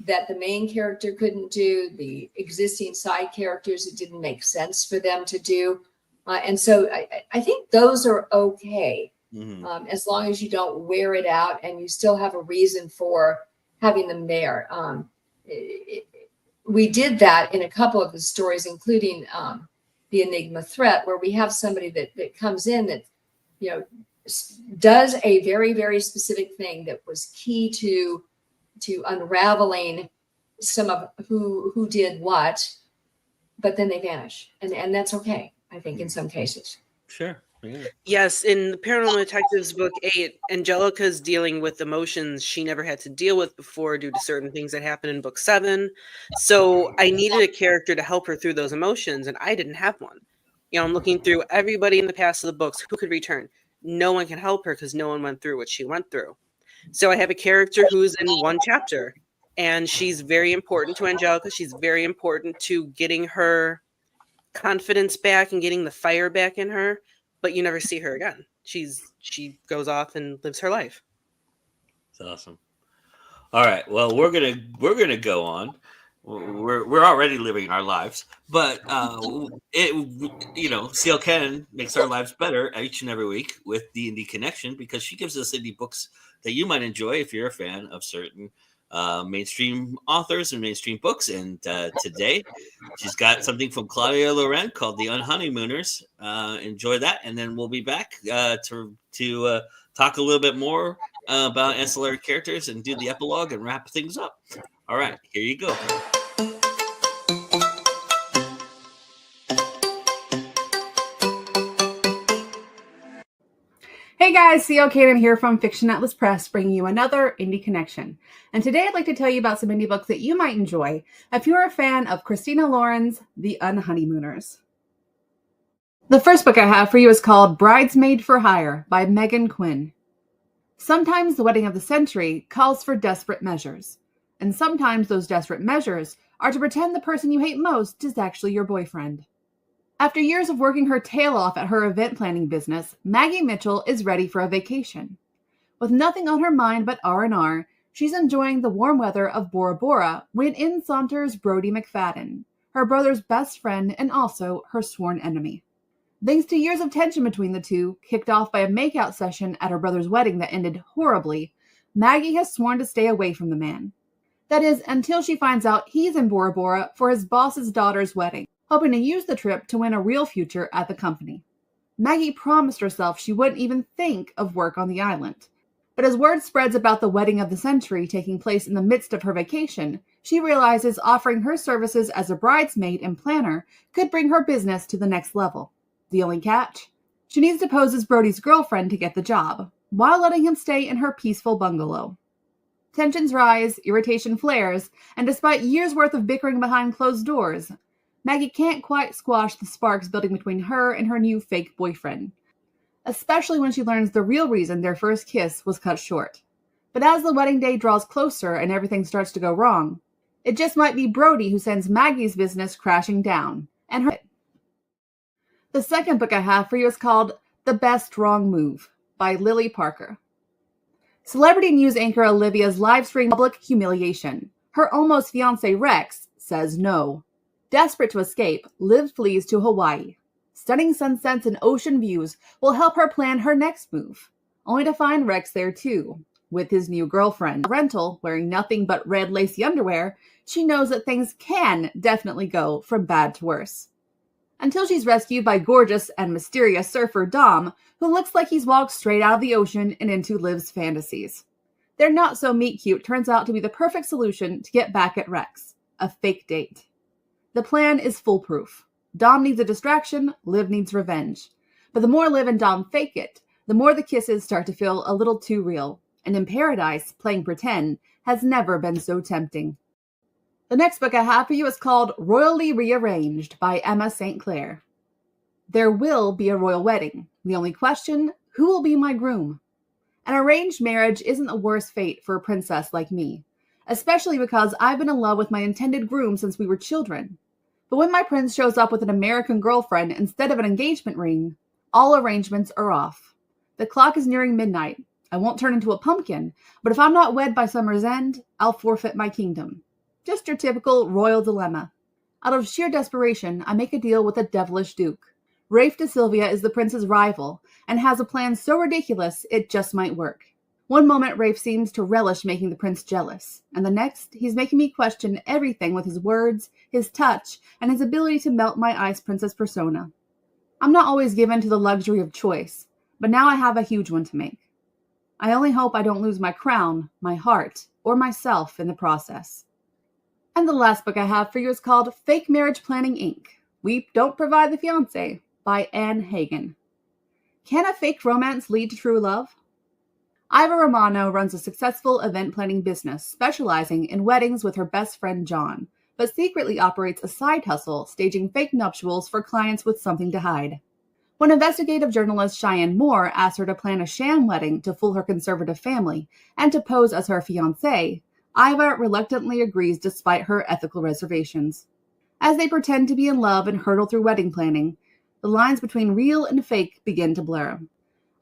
that the main character couldn't do, the existing side characters, it didn't make sense for them to do. And so I think those are okay, as long as you don't wear it out and you still have a reason for having them there. We did that in a couple of the stories, including the Enigma Threat, where we have somebody that comes in that, does a very, very specific thing that was key to unraveling some of who did what, but then they vanish, and that's okay, I think, in some cases. Sure. Yeah. Yes, in the Paranormal Detectives book 8, Angelica's dealing with emotions she never had to deal with before due to certain things that happened in book 7. So I needed a character to help her through those emotions, and I didn't have one. I'm looking through everybody in the past of the books who could return. No one can help her because no one went through what she went through. So I have a character who's in one chapter, and she's very important to Angelica. She's very important to getting her confidence back and getting the fire back in her, but you never see her again. She goes off and lives her life. That's awesome. All right. Well, we're gonna go on. We're already living our lives, but CL Cannon makes our lives better each and every week with D&D Connection, because she gives us indie books that you might enjoy if you're a fan of certain mainstream authors and mainstream books. And today she's got something from Claudia Loren called The Unhoneymooners. Enjoy that, and then we'll be back to talk a little bit more about ancillary characters and do the epilogue and wrap things up. All right, here you go. Hey guys, C.L. Cannon here from Fiction Atlas Press, bringing you another Indie Connection. And today I'd like to tell you about some indie books that you might enjoy if you're a fan of Christina Lauren's The Unhoneymooners. The first book I have for you is called Bridesmaid for Hire by Megan Quinn. Sometimes the wedding of the century calls for desperate measures, and sometimes those desperate measures are to pretend the person you hate most is actually your boyfriend. After years of working her tail off at her event planning business, Maggie Mitchell is ready for a vacation. With nothing on her mind but R&R, she's enjoying the warm weather of Bora Bora when in saunters Brody McFadden, her brother's best friend and also her sworn enemy. Thanks to years of tension between the two, kicked off by a makeout session at her brother's wedding that ended horribly, Maggie has sworn to stay away from the man. That is, until she finds out he's in Bora Bora for his boss's daughter's wedding, hoping to use the trip to win a real future at the company. Maggie promised herself she wouldn't even think of work on the island. But as word spreads about the wedding of the century taking place in the midst of her vacation, she realizes offering her services as a bridesmaid and planner could bring her business to the next level. The only catch? She needs to pose as Brody's girlfriend to get the job, while letting him stay in her peaceful bungalow. Tensions rise, irritation flares, and despite years' worth of bickering behind closed doors, Maggie can't quite squash the sparks building between her and her new fake boyfriend, especially when she learns the real reason their first kiss was cut short. But as the wedding day draws closer and everything starts to go wrong, it just might be Brody who sends Maggie's business crashing down, and her. The second book I have for you is called The Best Wrong Move by Lily Parker. Celebrity news anchor Olivia's live-stream public humiliation. Her almost fiancé Rex says no. Desperate to escape, Liv flees to Hawaii. Stunning sunsets and ocean views will help her plan her next move, only to find Rex there too. With his new girlfriend, Rental, wearing nothing but red lacy underwear, she knows that things can definitely go from bad to worse. Until she's rescued by gorgeous and mysterious surfer Dom, who looks like he's walked straight out of the ocean and into Liv's fantasies. Their not-so-meet-cute turns out to be the perfect solution to get back at Rex, a fake date. The plan is foolproof. Dom needs a distraction, Liv needs revenge. But the more Liv and Dom fake it, the more the kisses start to feel a little too real. And in paradise, playing pretend has never been so tempting. The next book I have for you is called Royally Rearranged by Emma St. Clair. There will be a royal wedding. The only question, who will be my groom? An arranged marriage isn't the worst fate for a princess like me, especially because I've been in love with my intended groom since we were children. But when my prince shows up with an American girlfriend instead of an engagement ring, all arrangements are off. The clock is nearing midnight. I won't turn into a pumpkin, but if I'm not wed by summer's end, I'll forfeit my kingdom. Just your typical royal dilemma. Out of sheer desperation, I make a deal with a devilish duke. Rafe de Silvia is the prince's rival and has a plan so ridiculous it just might work. One moment, Rafe seems to relish making the prince jealous, and the next, he's making me question everything with his words, his touch, and his ability to melt my ice princess persona. I'm not always given to the luxury of choice, but now I have a huge one to make. I only hope I don't lose my crown, my heart, or myself in the process. And the last book I have for you is called Fake Marriage Planning, Inc. We Don't Provide the Fiancé by Anne Hagen. Can a fake romance lead to true love? Iva Romano runs a successful event planning business specializing in weddings with her best friend John, but secretly operates a side hustle staging fake nuptials for clients with something to hide. When investigative journalist Cheyenne Moore asks her to plan a sham wedding to fool her conservative family and to pose as her fiancé, Iva reluctantly agrees despite her ethical reservations. As they pretend to be in love and hurtle through wedding planning, the lines between real and fake begin to blur.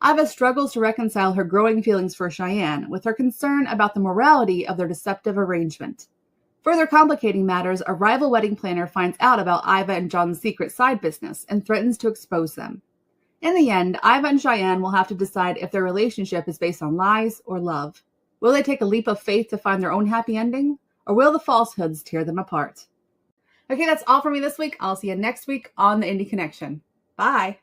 Iva struggles to reconcile her growing feelings for Cheyenne with her concern about the morality of their deceptive arrangement. Further complicating matters, a rival wedding planner finds out about Iva and John's secret side business and threatens to expose them. In the end, Iva and Cheyenne will have to decide if their relationship is based on lies or love. Will they take a leap of faith to find their own happy ending? Or will the falsehoods tear them apart? Okay, that's all for me this week. I'll see you next week on the Indie Connection. Bye.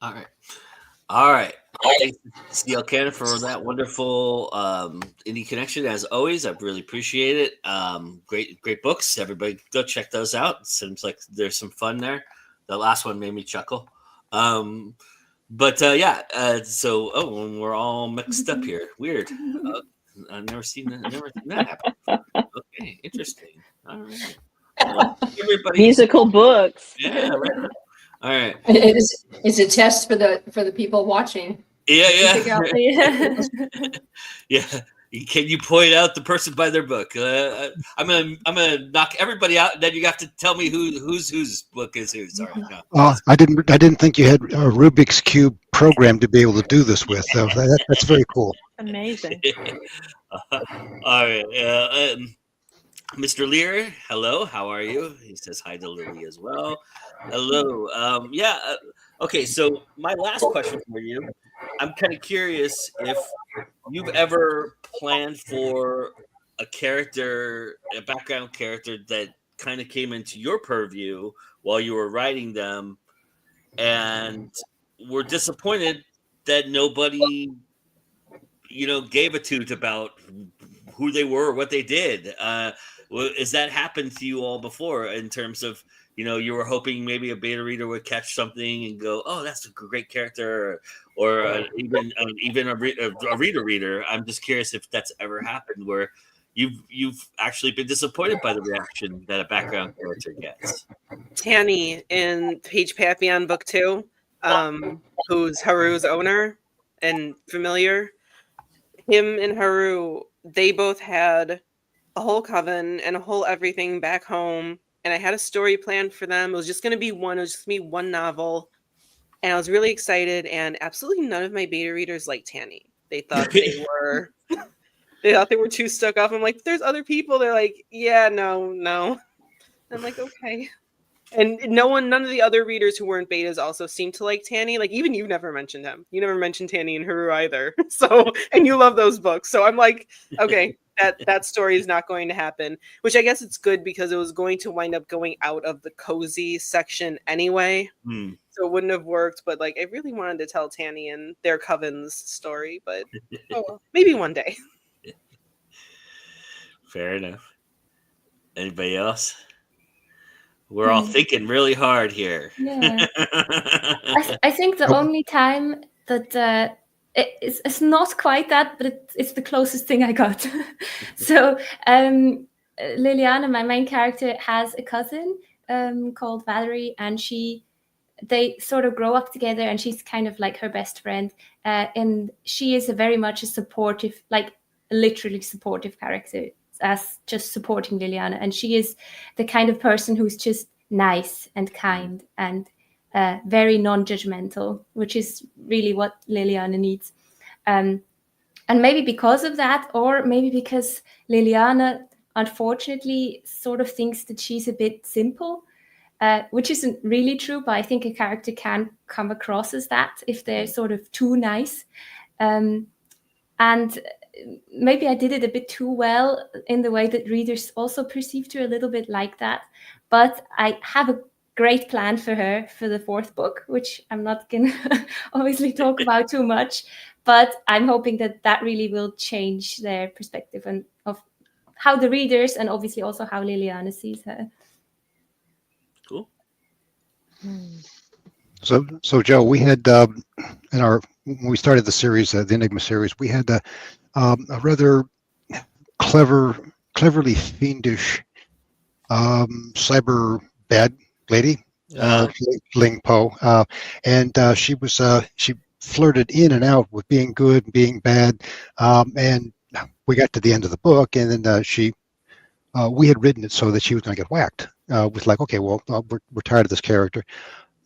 All right. All right. Thanks, CL Cannon, for that wonderful indie connection. As always, I really appreciate it. Great books. Everybody go check those out. Seems like there's some fun there. The last one made me chuckle. So we're all mixed up here. Weird. I've never seen that happen. Okay, interesting. All right. Well, Musical books. Yeah, right. All right. It's a test for the people watching. Yeah. Can you point out the person by their book? I'm gonna knock everybody out, and then you have to tell me whose book is whose. Sorry, no. I didn't think you had a Rubik's Cube program to be able to do this with. So that's very cool. Amazing. All right. Mr. Lear, hello. How are you? He says hi to Lily as well. Hello. Okay. So my last question for you, I'm kind of curious if you've ever planned for a background character that kind of came into your purview while you were writing them, and were disappointed that nobody, gave a toot about who they were or what they did. Has that happened to you all before, in terms of, you were hoping maybe a beta reader would catch something and go, oh, that's a great character, or even a reader. I'm just curious if that's ever happened where you've actually been disappointed by the reaction that a background character gets. Tanny in Page Papillon Book 2, who's Haru's owner and familiar. Him and Haru, they both had a whole coven and a whole everything back home, and I had a story planned for them. It was just going to be one novel, and I was really excited, and absolutely none of my beta readers liked Tanny. They thought they were too stuck up. I'm like, there's other people. They're like, yeah, no. I'm like, okay. And none of the other readers who weren't betas also seemed to like Tanny. Like, even you never mentioned him. You never mentioned Tanny and Haru either. So, and you love those books. So I'm like, okay, that story is not going to happen, which I guess it's good because it was going to wind up going out of the cozy section anyway. So it wouldn't have worked. But like, I really wanted to tell Tanny and their coven's story, but maybe one day. Fair enough. Anybody else? We're all thinking really hard here. Yeah. I think the only time that it's not quite that, but it's the closest thing I got. So Liliana, my main character, has a cousin called Valerie, and they sort of grow up together, and she's kind of like her best friend. And she is very much a supportive, like literally supportive character, as just supporting Liliana. And she is the kind of person who's just nice and kind and very non-judgmental, which is really what Liliana needs. And maybe because of that, or maybe because Liliana, unfortunately, sort of thinks that she's a bit simple, which isn't really true, but I think a character can come across as that if they're sort of too nice. And maybe I did it a bit too well in the way that readers also perceived her a little bit like that. But I have a great plan for her for the fourth book, which I'm not going to obviously talk about too much. But I'm hoping that really will change their perspective of how the readers, and obviously also how Liliana sees her. Cool. So Joe, we had when we started the series, the Enigma series, we had a rather cleverly fiendish cyber bad lady, Ling Po, and she flirted in and out with being good and being bad, and we got to the end of the book, and then we had written it so that she was going to get whacked. With like, okay, well, we're tired of this character.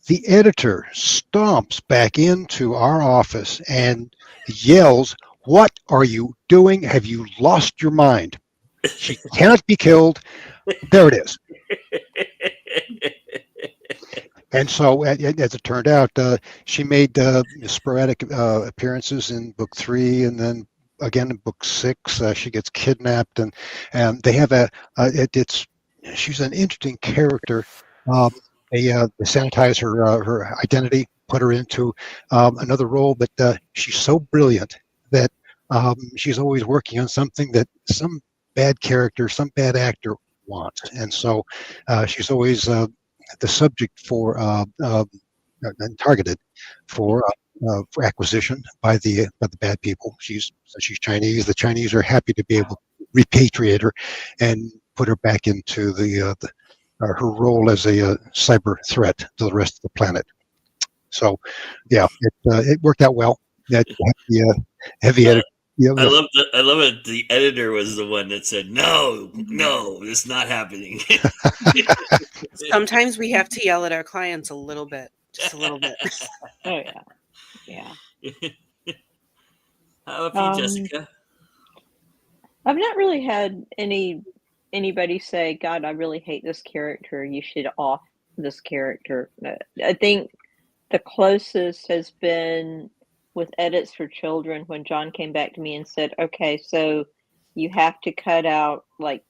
The editor stomps back into our office and yells, "What are you doing? Have you lost your mind?" She cannot be killed. There it is. And so, as it turned out, she made sporadic appearances in book 3, and then again in book 6. She gets kidnapped, and they have she's an interesting character. They sanitize her identity, put her into another role, but she's so brilliant that she's always working on something that some bad character, some bad actor wants, and so she's always the subject for and targeted for acquisition by the bad people. She's Chinese. The Chinese are happy to be able to repatriate her and put her back into her role as a cyber threat to the rest of the planet. So, yeah, it worked out well. That heavy edit. Yeah, I love it. The editor was the one that said, "No, it's not happening." Sometimes we have to yell at our clients a little bit, just a little bit. Oh yeah. How about you, Jessica? I've not really had anybody say, "God, I really hate this character. You should off this character." I think the closest has been with edits for children when John came back to me and said, "Okay, so you have to cut out like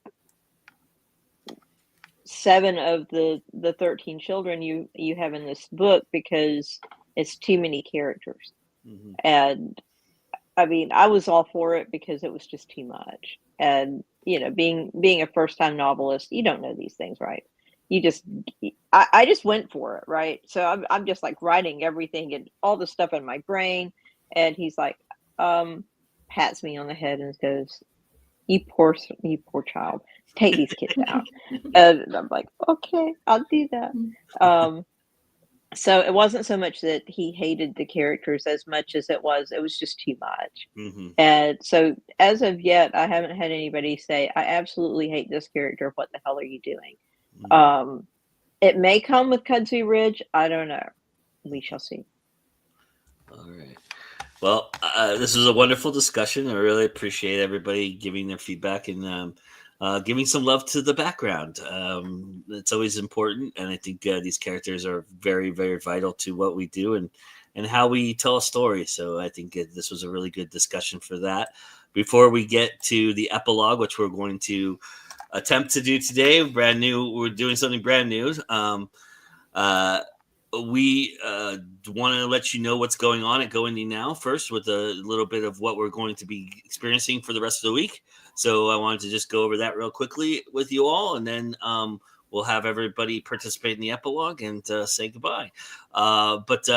7 of the 13 children you have in this book because it's too many characters." Mm-hmm. And I mean, I was all for it because it was just too much. And being a first-time novelist, you don't know these things, right? I just went for it, right? So I'm just like writing everything and all the stuff in my brain, and he's like, pats me on the head and goes, you poor child, take these kids out." And I'm like, okay, I'll do that. So it wasn't so much that he hated the characters as much as it was just too much. Mm-hmm. And so as of yet, I haven't had anybody say, "I absolutely hate this character. What the hell are you doing?" Mm-hmm. It may come with Kudzu Ridge. I don't know. We shall see. All right. Well, this was a wonderful discussion. I really appreciate everybody giving their feedback and giving some love to the background. It's always important, and I think these characters are very, very vital to what we do and how we tell a story. So I think this was a really good discussion for that. Before we get to the epilogue, which we're going to attempt to do today, we're doing something brand new. We want to let you know what's going on at Go Indie Now first with a little bit of what we're going to be experiencing for the rest of the week. So I wanted to just go over that real quickly with you all, and then we'll have everybody participate in the epilogue and say goodbye. But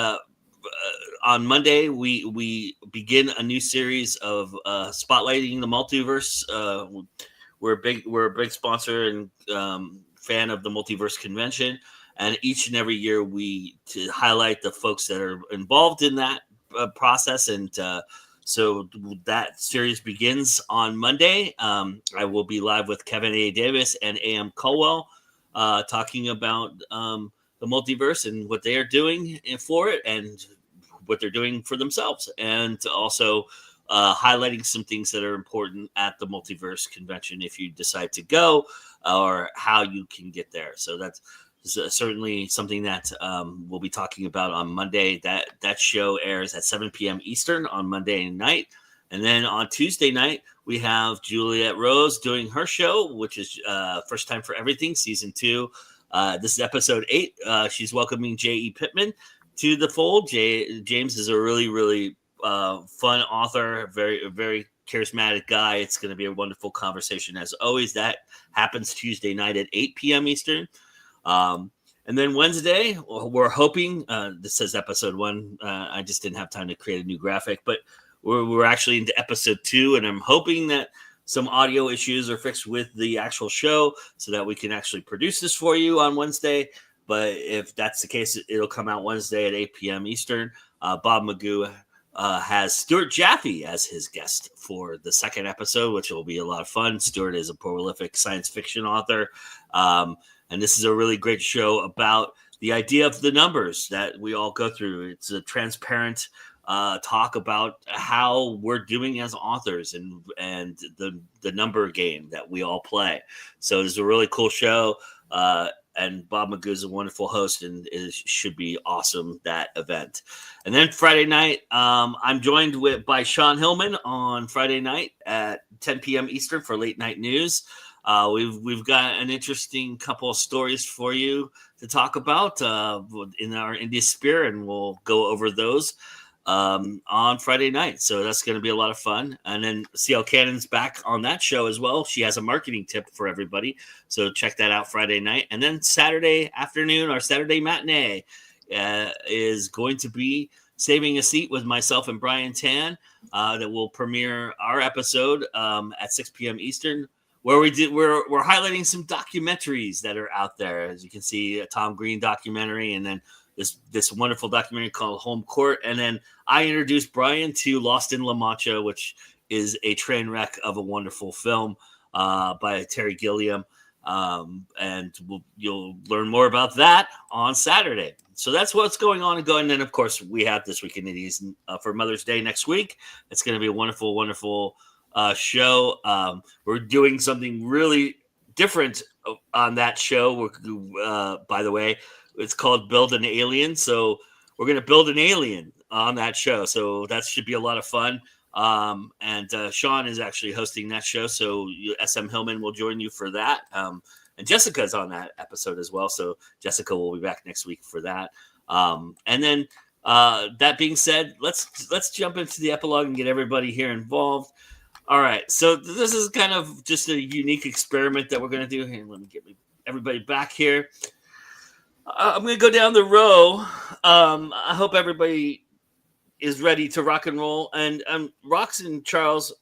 on Monday, we begin a new series of spotlighting the multiverse. We're a big sponsor and fan of the Multiverse Convention. And each and every year to highlight the folks that are involved in that process. And so that series begins on Monday. I will be live with Kevin A. Davis and A.M. Colwell talking about the multiverse and what they are doing for it and what they're doing for themselves. And also highlighting some things that are important at the Multiverse Convention if you decide to go or how you can get there. So that's certainly something that we'll be talking about on Monday. That show airs at 7 p.m. Eastern on Monday night. And then on Tuesday night, we have Juliette Rose doing her show, which is First Time for Everything, Season 2. This is Episode 8. She's welcoming J.E. Pittman to the fold. James is a really, really fun author, very, very charismatic guy. It's going to be a wonderful conversation as always. That happens Tuesday night at 8 p.m. Eastern. And then Wednesday, we're hoping, this says episode 1. I just didn't have time to create a new graphic, but we're actually into episode 2, and I'm hoping that some audio issues are fixed with the actual show so that we can actually produce this for you on Wednesday. But if that's the case, it'll come out Wednesday at 8 p.m. Eastern. Bob Magoo has Stuart Jaffe as his guest for the second episode, which will be a lot of fun. Stuart is a prolific science fiction author. And this is a really great show about the idea of the numbers that we all go through. It's a transparent talk about how we're doing as authors and the number game that we all play. So it's a really cool show. And Bob Magoo is a wonderful host, and it should be awesome, that event. And then Friday night, I'm joined by Sean Hillman on Friday night at 10 p.m. Eastern for late night news. We've got an interesting couple of stories for you to talk about in our indie spirit, and we'll go over those on Friday night. So that's going to be a lot of fun. And then CL Cannon's back on that show as well. She has a marketing tip for everybody. So check that out Friday night. And then Saturday afternoon, our Saturday matinee is going to be Saving a Seat with myself and Brian Tan that will premiere our episode at 6 p.m. Eastern, where we're highlighting some documentaries that are out there. As you can see, a Tom Green documentary, and then this wonderful documentary called Home Court. And then I introduced Brian to Lost in La Mancha, which is a train wreck of a wonderful film by Terry Gilliam. And you'll learn more about that on Saturday. So that's what's going on. And then, of course, we have This Week in Indies for Mother's Day next week. It's going to be a wonderful, wonderful show. We're doing something really different on that show. By the way, it's called Build an Alien. So we're going to build an alien on that show. So that should be a lot of fun. And Sean is actually hosting that show. So SM Hillman will join you for that. And Jessica's on that episode as well. So Jessica will be back next week for that. And then that being said, let's jump into the epilogue and get everybody here involved. All right. So this is kind of just a unique experiment that we're going to do here. Let me get everybody back here. I'm going to go down the row. I hope everybody is ready to rock and roll. And Rox and Charles,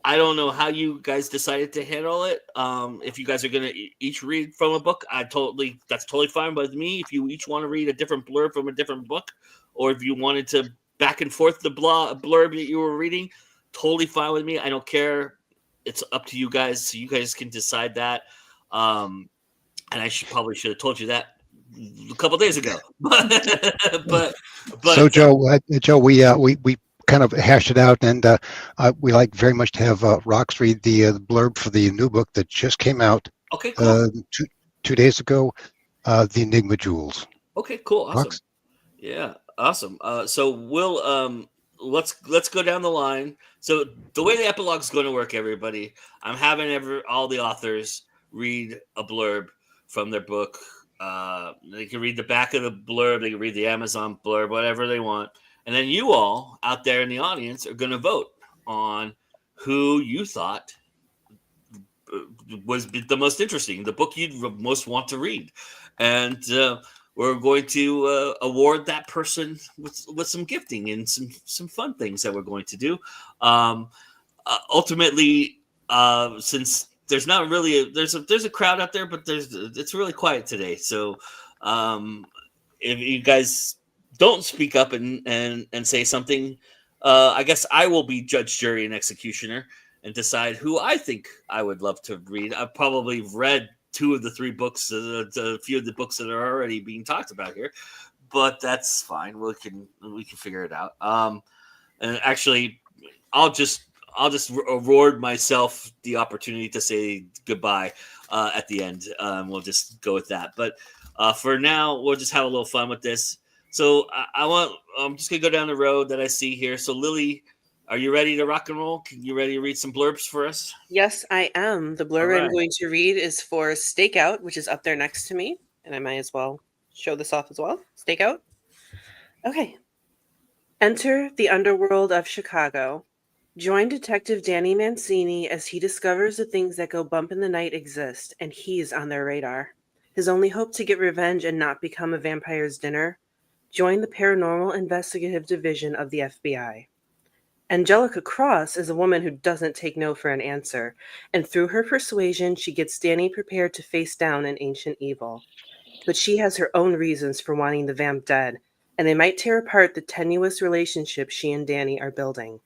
I don't know how you guys decided to handle it. If you guys are going to each read from a book, that's totally fine with me. If you each want to read a different blurb from a different book, or if you wanted to back and forth the blurb that you were reading, totally fine with me. I don't care. It's up to you guys. So you guys can decide that. And I probably should have told you that a couple days ago, but so Joe, we kind of hashed it out, and we like very much to have Rox read the blurb for the new book that just came out. Okay, cool. 2 days ago, The Enigma Jewels. Okay, cool, awesome. Rox? Yeah, awesome. So we'll let's go down the line. So the way the epilogue is going to work, everybody, I'm having all the authors read a blurb from their book. They can read the back of the blurb, they can read the Amazon blurb, whatever they want. And then you all out there in the audience are going to vote on who you thought was the most interesting, the book you'd most want to read. And we're going to award that person with some gifting and some fun things that we're going to do. Ultimately, since there's not really there's a crowd out there, but it's really quiet today. So if you guys don't speak up and say something, I guess I will be judge, jury, and executioner and decide who I think I would love to read. I've probably read 2 of the 3 books, a few of the books that are already being talked about here, but that's fine. We can figure it out. And actually, I'll just award myself the opportunity to say goodbye at the end. We'll just go with that. But for now, we'll just have a little fun with this. So I'm just gonna go down the road that I see here. So Lily, are you ready to rock and roll? Can you ready to read some blurbs for us? Yes, I am. The blurb All right. I'm going to read is for Stakeout, which is up there next to me. And I might as well show this off as well. Stakeout. Okay. Enter the underworld of Chicago. Join Detective Danny Mancini as he discovers the things that go bump in the night exist, and he's on their radar. His only hope to get revenge and not become a vampire's dinner? Join the Paranormal Investigative Division of the FBI. Angelica Cross is a woman who doesn't take no for an answer, and through her persuasion, she gets Danny prepared to face down an ancient evil. But she has her own reasons for wanting the vamp dead, and they might tear apart the tenuous relationship she and Danny are building.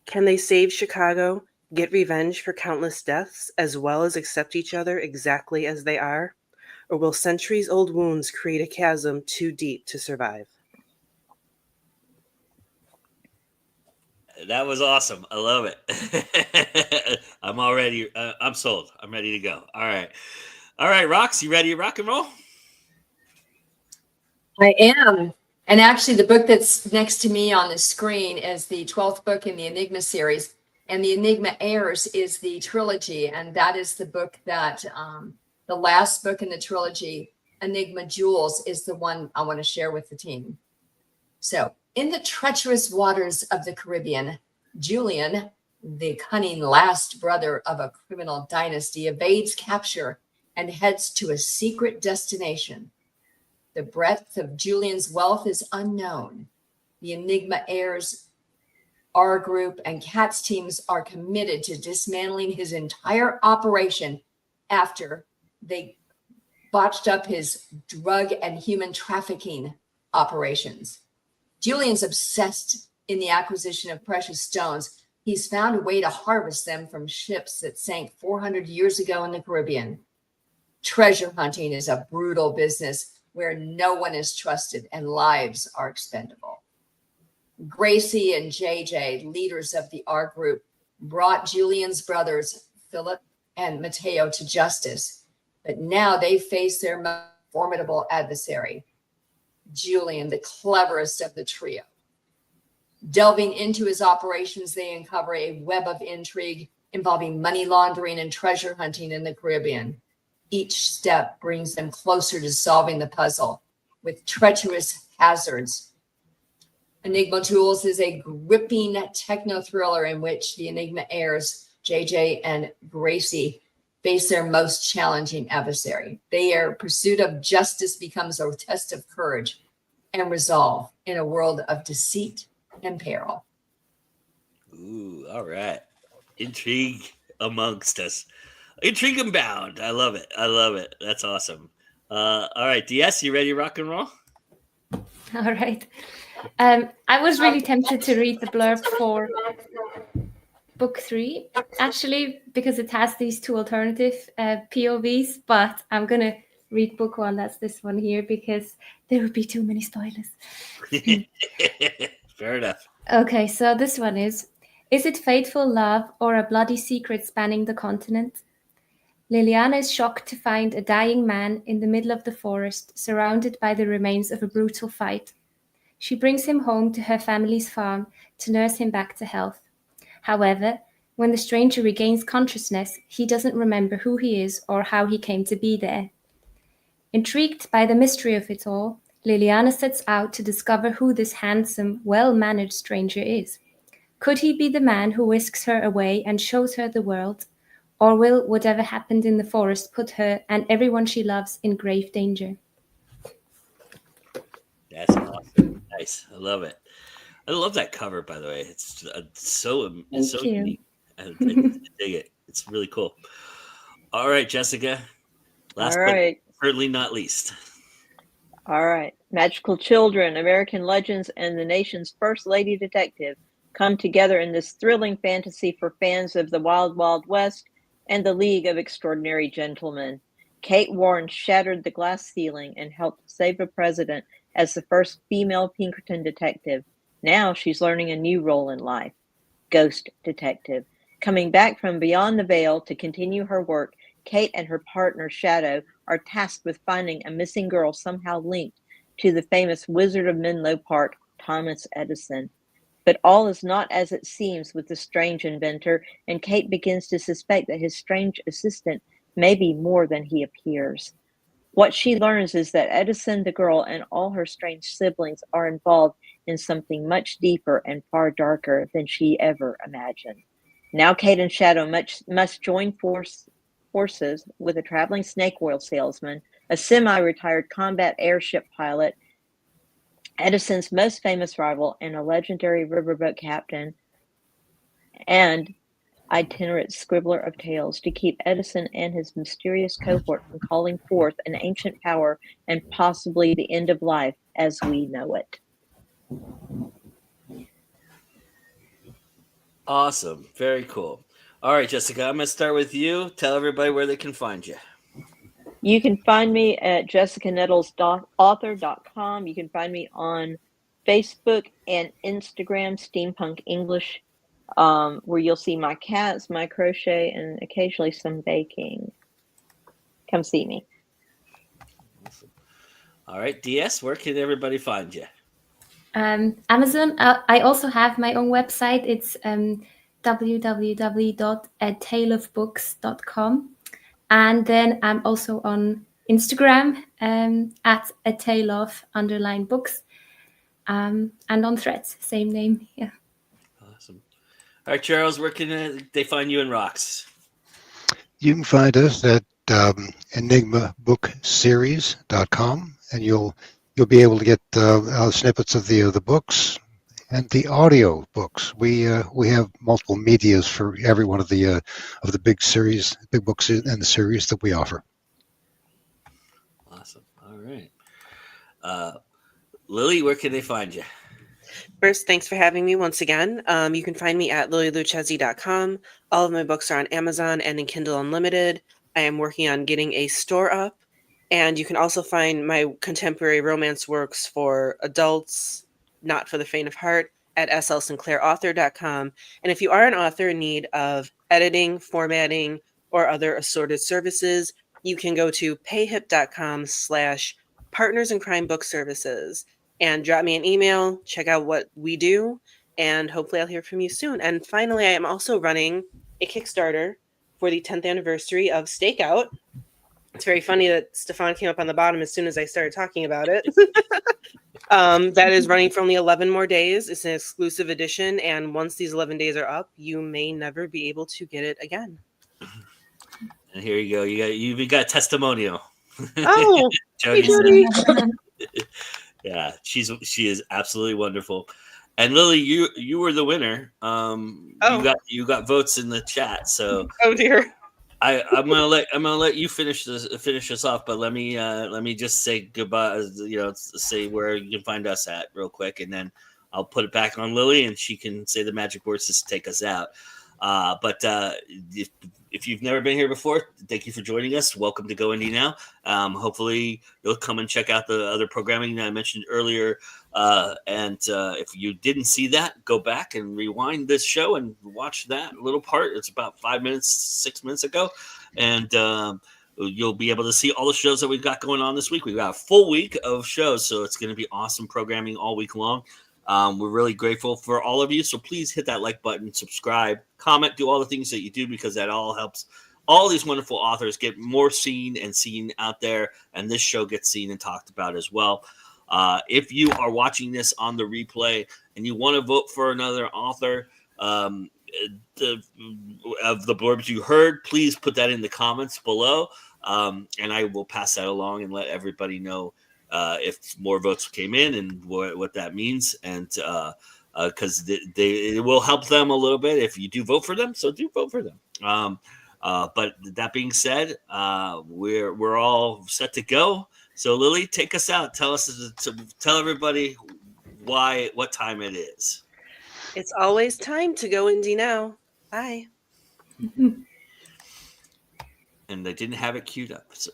Can they save Chicago, get revenge for countless deaths, as well as accept each other exactly as they are? Or will centuries-old wounds create a chasm too deep to survive? That was awesome. I love it. I'm sold. I'm ready to go. All right. All right, Rox, you ready to rock and roll? I am. And actually, the book that's next to me on the screen is the 12th book in the Enigma series. And the Enigma Heirs is the trilogy. And that is the book that the last book in the trilogy, Enigma Jewels, is the one I want to share with the team. So, in the treacherous waters of the Caribbean, Julian, the cunning last brother of a criminal dynasty, evades capture and heads to a secret destination. The breadth of Julian's wealth is unknown. The Enigma Heirs, R Group, and CATS teams are committed to dismantling his entire operation after they botched up his drug and human trafficking operations. Julian's obsessed in the acquisition of precious stones. He's found a way to harvest them from ships that sank 400 years ago in the Caribbean. Treasure hunting is a brutal business where no one is trusted and lives are expendable. Gracie and JJ, leaders of the R Group, brought Julian's brothers, Philip and Mateo, to justice, but now they face their most formidable adversary, Julian, the cleverest of the trio. Delving into his operations, they uncover a web of intrigue involving money laundering and treasure hunting in the Caribbean. Each step brings them closer to solving the puzzle with treacherous hazards. Enigma Jewels is a gripping techno thriller in which the Enigma heirs, JJ and Gracie, face their most challenging adversary. Their pursuit of justice becomes a test of courage and resolve in a world of deceit and peril. Ooh, all right. Intrigue amongst us. Intrigue and bound. I love it. I love it. That's awesome. All right, DS, you ready to rock and roll? All right. I was really tempted to read the blurb for book 3, actually, because it has these two alternative POVs, but I'm going to read book 1. That's this one here, because there would be too many spoilers. Fair enough. Okay, so this one is it fateful love or a bloody secret spanning the continent? Liliana is shocked to find a dying man in the middle of the forest, surrounded by the remains of a brutal fight. She brings him home to her family's farm to nurse him back to health. However, when the stranger regains consciousness, he doesn't remember who he is or how he came to be there. Intrigued by the mystery of it all, Liliana sets out to discover who this handsome, well-mannered stranger is. Could he be the man who whisks her away and shows her the world? Or will whatever happened in the forest put her and everyone she loves in grave danger? That's awesome. Nice. I love it. I love that cover, by the way. It's so unique. I dig it. It's really cool. All right, Jessica. Last but certainly not least. All right. Magical Children, American Legends, and the nation's first lady detective come together in this thrilling fantasy for fans of the Wild Wild West and the League of Extraordinary Gentlemen. Kate Warren shattered the glass ceiling and helped save a president as the first female Pinkerton detective. Now she's learning a new role in life, ghost detective. Coming back from beyond the veil to continue her work, Kate and her partner Shadow are tasked with finding a missing girl somehow linked to the famous Wizard of Menlo Park, Thomas Edison. But all is not as it seems with the strange inventor, and Kate begins to suspect that his strange assistant may be more than he appears. What she learns is that Edison, the girl, and all her strange siblings are involved in something much deeper and far darker than she ever imagined. Now Kate and Shadow must join forces with a traveling snake oil salesman, a semi-retired combat airship pilot, Edison's most famous rival, and a legendary riverboat captain, and itinerant scribbler of tales to keep Edison and his mysterious cohort from calling forth an ancient power and possibly the end of life as we know it. Awesome. Very cool. All right, Jessica, I'm going to start with you. Tell everybody where they can find you. You can find me at jessicanettles.author.com. You can find me on Facebook and Instagram, Steampunk English where you'll see my cats, my crochet, and occasionally some baking. Come see me. Awesome. All right, DS, where can everybody find you? Amazon. I also have my own website. It's www.ataleofbooks.com. And then I'm also on Instagram at @ataleof_books. And on Threads, same name. Yeah. Awesome. All right, Charles, where can they find you in Rocks? You can find us at enigmabookseries.com, and you'll be able to get snippets of the books and the audio books. We have multiple medias for every one of the big books in the series that we offer. Awesome. All right. Lily, where can they find you? First, thanks for having me once again. You can find me at lilyluchesi.com. All of my books are on Amazon and in Kindle Unlimited. I am working on getting a store up. And you can also find my contemporary romance works for adults, not for the faint of heart, at slsinclairauthor.com. And if you are an author in need of editing, formatting, or other assorted services, you can go to payhip.com/partners in crime book services and drop me an email, check out what we do, and hopefully I'll hear from you soon. And finally, I am also running a Kickstarter for the 10th anniversary of Stakeout. It's very funny that Stefan came up on the bottom as soon as I started talking about it. That is running for only 11 more days. It's an exclusive edition, and once these 11 days are up, you may never be able to get it again. And here you go. You got testimonial. Oh, hey, Jody. Jody. Yeah, she is absolutely wonderful. And Lily, you were the winner. You got votes in the chat. So oh dear. I'm gonna let you finish this off, but let me just say goodbye. Say where you can find us at real quick, and then I'll put it back on Lily, and she can say the magic words to take us out. But if you've never been here before, thank you for joining us. Welcome to Go Indie Now. Hopefully you'll come and check out the other programming that I mentioned earlier. And if you didn't see that, go back and rewind this show and watch that little part. It's about 6 minutes ago. And you'll be able to see all the shows that we've got going on this week. We've got a full week of shows, so it's going to be awesome programming all week long. We're really grateful for all of you. So please hit that like button, subscribe, comment, do all the things that you do, because that all helps all these wonderful authors get more seen out there. And this show gets seen and talked about as well. If you are watching this on the replay and you want to vote for another author of the blurbs you heard, please put that in the comments below. And I will pass that along and let everybody know if more votes came in and what that means, and because it will help them a little bit if you do vote for them. So do vote for them. But that being said, we're all set to go. So Lily, take us out. Tell everybody what time it is. It's always time to go indie now. Bye. And they didn't have it queued up, so.